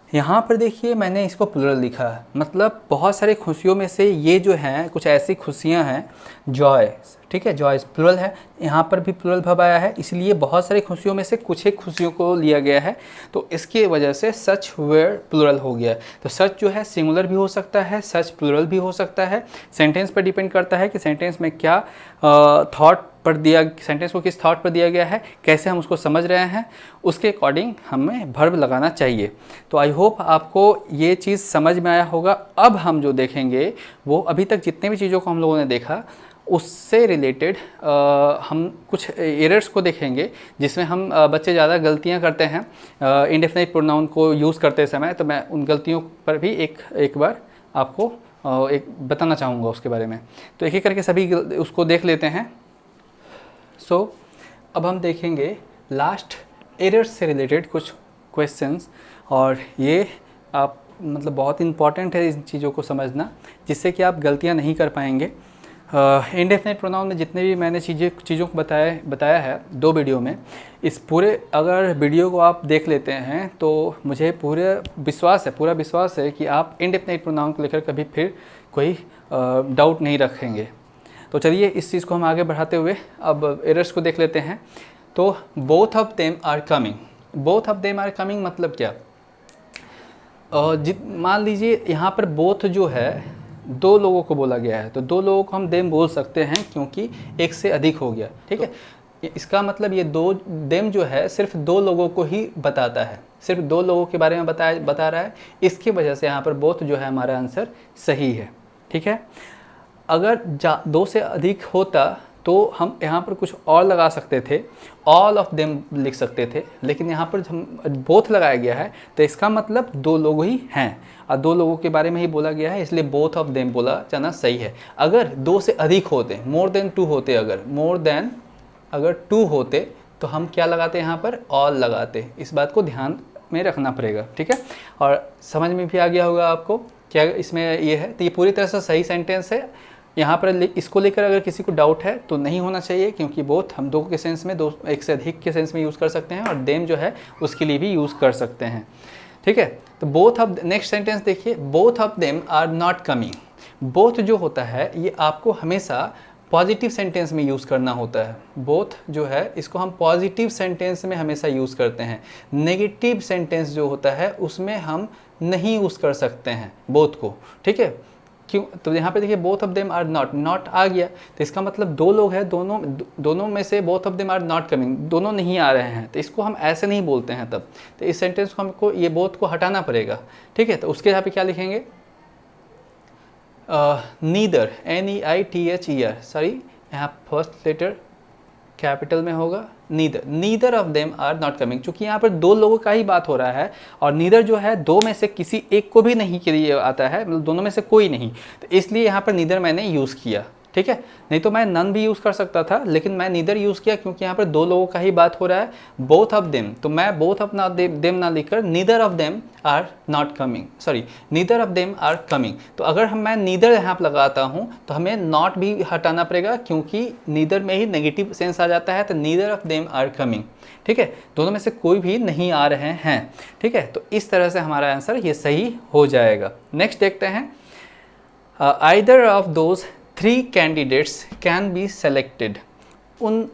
यहाँ पर देखिए मैंने इसको प्लुरल लिखा है, मतलब बहुत सारी खुशियों में से ये जो हैं कुछ ऐसी खुशियाँ हैं, जॉय। ठीक है, जॉयज प्लुरल है, यहाँ पर भी प्लुरल वर्ब आया है, इसलिए बहुत सारी खुशियों में से कुछ एक खुशियों को लिया गया है, तो इसकी वजह से सच वेयर प्लुरल हो गया। तो सच जो है सिंगुलर भी हो सकता है, सच प्लुरल भी हो सकता है। सेंटेंस पर डिपेंड करता है कि सेंटेंस में क्या थॉट पर दिया, सेंटेंस को किस थॉट पर दिया गया है, कैसे हम उसको समझ रहे हैं, उसके अकॉर्डिंग हमें वर्ब लगाना चाहिए। तो आई होप आपको ये चीज़ समझ में आया होगा। अब हम जो देखेंगे वो अभी तक जितने भी चीज़ों को हम लोगों ने देखा उससे रिलेटेड हम कुछ एरर्स को देखेंगे जिसमें हम बच्चे ज़्यादा गलतियां करते हैं इंडेफिनिट प्रोनाउन को यूज़ करते समय। तो मैं उन गलतियों पर भी एक बार आपको एक बताना चाहूँगा उसके बारे में। तो एक एक करके सभी उसको देख लेते हैं। सो अब हम देखेंगे लास्ट एरर्स से रिलेटेड कुछ क्वेश्चंस, और ये आप मतलब बहुत इंपॉर्टेंट है इन चीज़ों को समझना, जिससे कि आप गलतियाँ नहीं कर पाएंगे। इंडेफिनिट प्रोनाउन में जितने भी मैंने चीज़ों को बताया है 2 वीडियो में, इस पूरे अगर वीडियो को आप देख लेते हैं तो मुझे पूरा विश्वास है कि आप इंडेफिनिट प्रोनाउन को लेकर कभी फिर कोई डाउट नहीं रखेंगे। तो चलिए इस चीज़ को हम आगे बढ़ाते हुए अब एरर्स को देख लेते हैं। तो both of them are coming, both of them are coming मतलब क्या? मान लीजिए यहाँ पर बोथ जो है 2 लोगों को बोला गया है, तो 2 लोगों को हम देम बोल सकते हैं क्योंकि एक से अधिक हो गया, ठीक है। इसका मतलब ये 2 देम जो है सिर्फ 2 लोगों को ही बताता है, सिर्फ 2 लोगों के बारे में बता रहा है। इसकी वजह से यहाँ पर बोथ जो है हमारा आंसर सही है, ठीक है। अगर 2 से अधिक होता तो हम यहाँ पर कुछ और लगा सकते थे, ऑल ऑफ देम लिख सकते थे, लेकिन यहाँ पर हम बोथ लगाया गया है तो इसका मतलब 2 लोग ही हैं और 2 लोगों के बारे में ही बोला गया है, इसलिए बोथ ऑफ देम बोला जाना सही है। अगर 2 से अधिक होते, मोर देन 2 होते, अगर 2 होते तो हम क्या लगाते, यहाँ पर ऑल लगाते। इस बात को ध्यान में रखना पड़ेगा, ठीक है। और समझ में भी आ गया होगा आपको क्या इसमें ये है। तो ये पूरी तरह से सही सेंटेंस है। यहाँ पर इसको लेकर अगर किसी को डाउट है तो नहीं होना चाहिए, क्योंकि बोथ हम 2 के सेंस में, 2 एक से अधिक के सेंस में यूज़ कर सकते हैं, और देम जो है उसके लिए भी यूज़ कर सकते हैं, ठीक है। तो बोथ ऑफ, नेक्स्ट सेंटेंस देखिए, both of them are not coming. Both जो होता है ये आपको हमेशा पॉजिटिव सेंटेंस में यूज़ करना होता है। बोथ जो है इसको हम पॉजिटिव सेंटेंस में हमेशा यूज़ करते हैं। नेगेटिव सेंटेंस जो होता है उसमें हम नहीं यूज़ कर सकते हैं बोथ को, ठीक है। क्यों? तो यहाँ पे देखिए both of them are not आ गया, तो इसका मतलब 2 लोग हैं, दोनों में से both of them are not coming, दोनों नहीं आ रहे हैं, तो इसको हम ऐसे नहीं बोलते हैं तब। तो इस सेंटेंस को हमको ये बोथ को हटाना पड़ेगा, ठीक है। तो उसके यहाँ पे क्या लिखेंगे, नीदर, NEITHER, सॉरी यहाँ फर्स्ट लेटर कैपिटल में होगा, neither of them are not coming. चूँकि यहाँ पर 2 लोगों का ही बात हो रहा है और नीदर जो है 2 में से किसी एक को भी नहीं के लिए आता है, मतलब दोनों में से कोई नहीं, तो इसलिए यहाँ पर नीदर मैंने यूज़ किया, ठीक है। नहीं तो मैं नन भी यूज़ कर सकता था, लेकिन मैं नीदर यूज़ किया क्योंकि यहाँ पर 2 लोगों का ही बात हो रहा है। बोथ ऑफ देम, तो मैं बोथ ऑफ देम ना लिखकर neither of them are not coming, sorry neither of them are coming. तो अगर मैं नीदर यहाँ पर लगाता हूँ तो हमें नॉट भी हटाना पड़ेगा, क्योंकि नीदर में ही नेगेटिव सेंस आ जाता है। तो neither of them are coming, ठीक है, दोनों में से कोई भी नहीं आ रहे हैं, ठीक है। तो इस तरह से हमारा आंसर ये सही हो जाएगा। नेक्स्ट देखते हैं, either of those 3 candidates can be selected. उन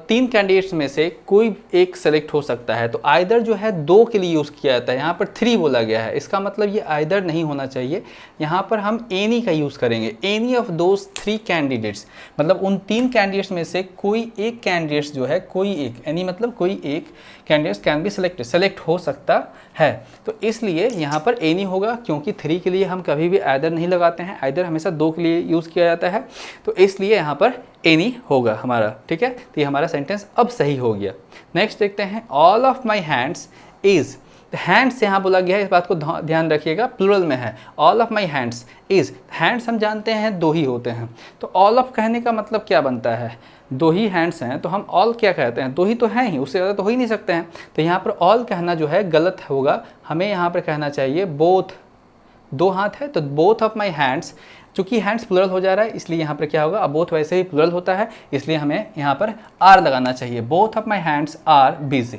3 कैंडिडेट्स में से कोई एक सेलेक्ट हो सकता है। तो आइदर जो है 2 के लिए यूज़ किया जाता है, यहाँ पर 3 बोला गया है, इसका मतलब ये आइदर नहीं होना चाहिए। यहाँ पर हम एनी का यूज़ करेंगे, एनी ऑफ दोज 3 कैंडिडेट्स, मतलब उन 3 कैंडिडेट्स में से कोई एक कैंडिडेट्स जो है, कोई एक, एनी मतलब कोई एक candidates can be selected, select हो सकता है। तो इसलिए यहाँ पर एनी होगा, क्योंकि 3 के लिए हम कभी भी आइदर नहीं लगाते हैं, आइदर हमेशा 2 के लिए यूज़ किया जाता है, तो इसलिए यहाँ पर एनी होगा हमारा, ठीक है। तो ये हमारा सेंटेंस अब सही हो गया। नेक्स्ट देखते हैं, all of my hands is, hands यहाँ बोला गया है, इस बात को ध्यान रखिएगा, प्लुरल में है। All of my hands is, hands हम जानते हैं 2 ही होते हैं, तो ऑल ऑफ कहने का मतलब क्या बनता है, 2 ही हैंड्स हैं तो हम ऑल क्या कहते हैं, 2 ही तो हैं ही, उससे ज़्यादा तो हो ही नहीं सकते हैं। तो यहाँ पर ऑल कहना जो है गलत होगा, हमें यहाँ पर कहना चाहिए बोथ, 2 हाथ है तो बोथ ऑफ माई हैंड्स। चूँकि हैंड्स प्लुरल हो जा रहा है इसलिए यहाँ पर क्या होगा, अब बोथ वैसे ही प्लुरल होता है, इसलिए हमें यहाँ पर आर लगाना चाहिए, both of my hands are busy.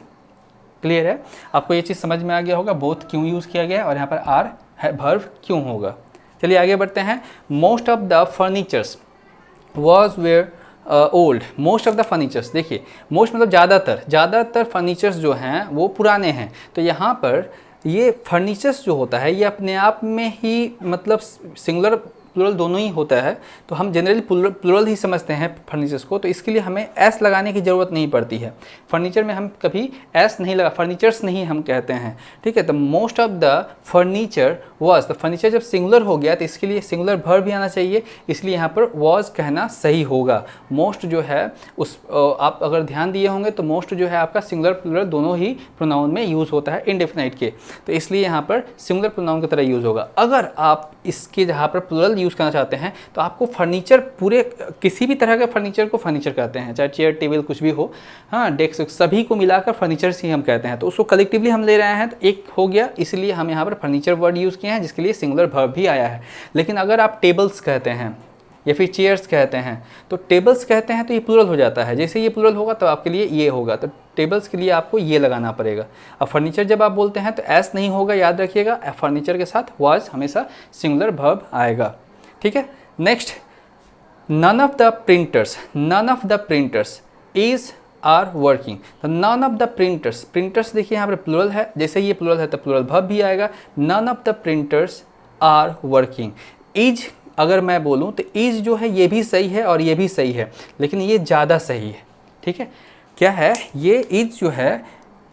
Clear है? आपको ये चीज़ समझ में आ गया होगा, बोथ क्यों यूज़ किया गया है और यहाँ पर आर है वर्ब क्यों होगा। चलिए आगे बढ़ते हैं। Most of the furnitures was were old, most of the furnitures, देखिए मोस्ट मतलब ज़्यादातर फर्नीचर्स जो हैं वो पुराने हैं। तो यहाँ पर ये फर्नीचर्स जो होता है ये अपने आप में ही मतलब सिंगुलर प्लूरल दोनों ही होता है, तो हम जनरली प्लूरल ही समझते हैं फर्नीचर्स को, तो इसके लिए हमें एस लगाने की ज़रूरत नहीं पड़ती है। फर्नीचर में हम कभी एस नहीं लगा, फर्नीचर्स नहीं हम कहते हैं, ठीक है। तो most of the furniture was, तो फर्नीचर जब सिंगुलर हो गया तो इसके लिए सिंगुलर वर्ब भी आना चाहिए, इसलिए यहाँ पर वॉज कहना सही होगा। मोस्ट जो है उस आप अगर ध्यान दिए होंगे तो मोस्ट जो है आपका सिंगुलर प्लूरल दोनों ही प्रोनाउन में यूज़ होता है इंडेफिनाइट के, तो इसलिए यहाँ पर सिंगुलर प्रोनाउन की तरह यूज़ होगा। अगर आप इसके जहाँ पर प्लूरल यूज़ करना चाहते हैं तो आपको फर्नीचर, पूरे किसी भी तरह के फर्नीचर को फर्नीचर कहते हैं, चाहे चेयर टेबल कुछ भी हो, हाँ डेस्क, सभी को मिलाकर फर्नीचर ही हम कहते हैं। तो उसको कलेक्टिवली हम ले रहे हैं तो एक हो गया, इसलिए हम यहाँ पर फर्नीचर वर्ड यूज़ किए हैं जिसके लिए सिंगुलर वर्ब भी आया है। लेकिन अगर आप टेबल्स कहते हैं या फिर चेयर्स कहते हैं तो टेबल्स कहते हैं तो ये प्लूरल हो जाता है, जैसे ये प्लूरल होगा तो आपके लिए ये होगा, तो टेबल्स के लिए आपको ये लगाना पड़ेगा। अब फर्नीचर जब आप बोलते हैं तो एस नहीं होगा, याद रखिएगा, फर्नीचर के साथ वाज हमेशा सिंगुलर वर्ब आएगा, ठीक है। Next, none of the printers is are working, तो नन ऑफ द प्रिंटर्स देखिए यहाँ पर प्लूरल है, जैसे ये प्लूरल है तो प्लूरल वर्ब भी आएगा। None of the printers are working, is अगर मैं बोलूँ तो इज जो है ये भी सही है और ये भी सही है, लेकिन ये ज़्यादा सही है, ठीक है। क्या है, ये इज जो है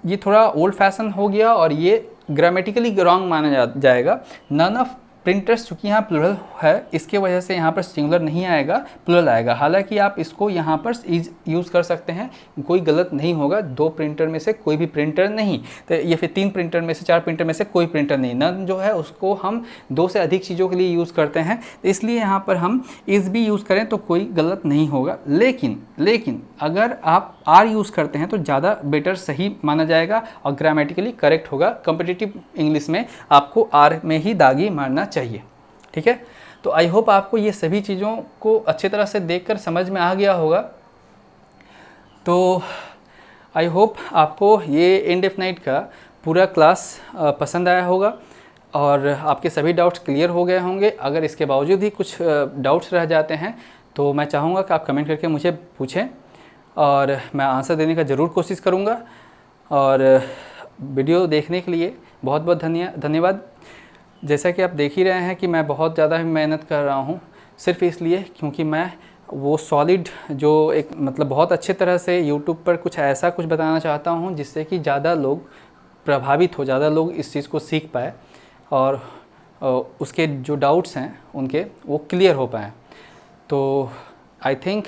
ये थोड़ा ओल्ड फैशन हो गया और ये ग्रामेटिकली रॉन्ग माना जाएगा। नन ऑफ प्रिंटर्स चूँकि यहाँ प्लूरल है, इसके वजह से यहाँ पर सिंगुलर नहीं आएगा, प्लूरल आएगा। हालांकि आप इसको यहाँ पर इज यूज़ कर सकते हैं, कोई गलत नहीं होगा। 2 प्रिंटर में से कोई भी प्रिंटर नहीं, तो ये फिर 3 प्रिंटर में से 4 प्रिंटर में से कोई प्रिंटर नहीं। नन जो है उसको हम 2 से अधिक चीज़ों के लिए यूज़ करते हैं, तो इसलिए यहाँ पर हम इज भी यूज़ करें तो कोई गलत नहीं होगा। लेकिन अगर आप आर यूज़ करते हैं तो ज़्यादा बेटर सही माना जाएगा और ग्रामेटिकली करेक्ट होगा। कॉम्पिटिटिव इंग्लिश में आपको आर में ही दागी मारना चाहिए, ठीक है। तो आई होप आपको ये सभी चीज़ों को अच्छे तरह से देखकर समझ में आ गया होगा। तो आई होप आपको ये इंडेफिनाइट का पूरा क्लास पसंद आया होगा और आपके सभी डाउट्स क्लियर हो गए होंगे। अगर इसके बावजूद भी कुछ डाउट्स रह जाते हैं तो मैं चाहूँगा कि आप कमेंट करके मुझे पूछें और मैं आंसर देने का ज़रूर कोशिश करूँगा। और वीडियो देखने के लिए बहुत बहुत धन्यवाद। जैसा कि आप देख ही रहे हैं कि मैं बहुत ज़्यादा मेहनत कर रहा हूँ, सिर्फ इसलिए क्योंकि मैं वो सॉलिड जो एक मतलब बहुत अच्छे तरह से यूट्यूब पर कुछ ऐसा कुछ बताना चाहता हूँ जिससे कि ज़्यादा लोग प्रभावित हो, ज़्यादा लोग इस चीज़ को सीख पाए और उसके जो डाउट्स हैं उनके वो क्लियर हो पाएँ। तो आई थिंक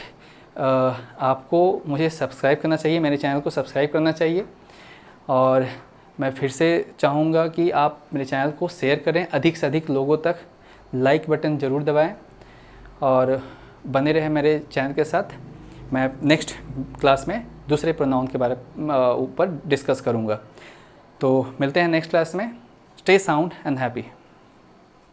आपको मुझे सब्सक्राइब करना चाहिए, मेरे चैनल को सब्सक्राइब करना चाहिए। और मैं फिर से चाहूँगा कि आप मेरे चैनल को शेयर करें अधिक से अधिक लोगों तक, लाइक बटन ज़रूर दबाएं और बने रहें मेरे चैनल के साथ। मैं नेक्स्ट क्लास में दूसरे प्रोनाउन के बारे ऊपर डिस्कस करूँगा। तो मिलते हैं नेक्स्ट क्लास में। Stay sound and happy.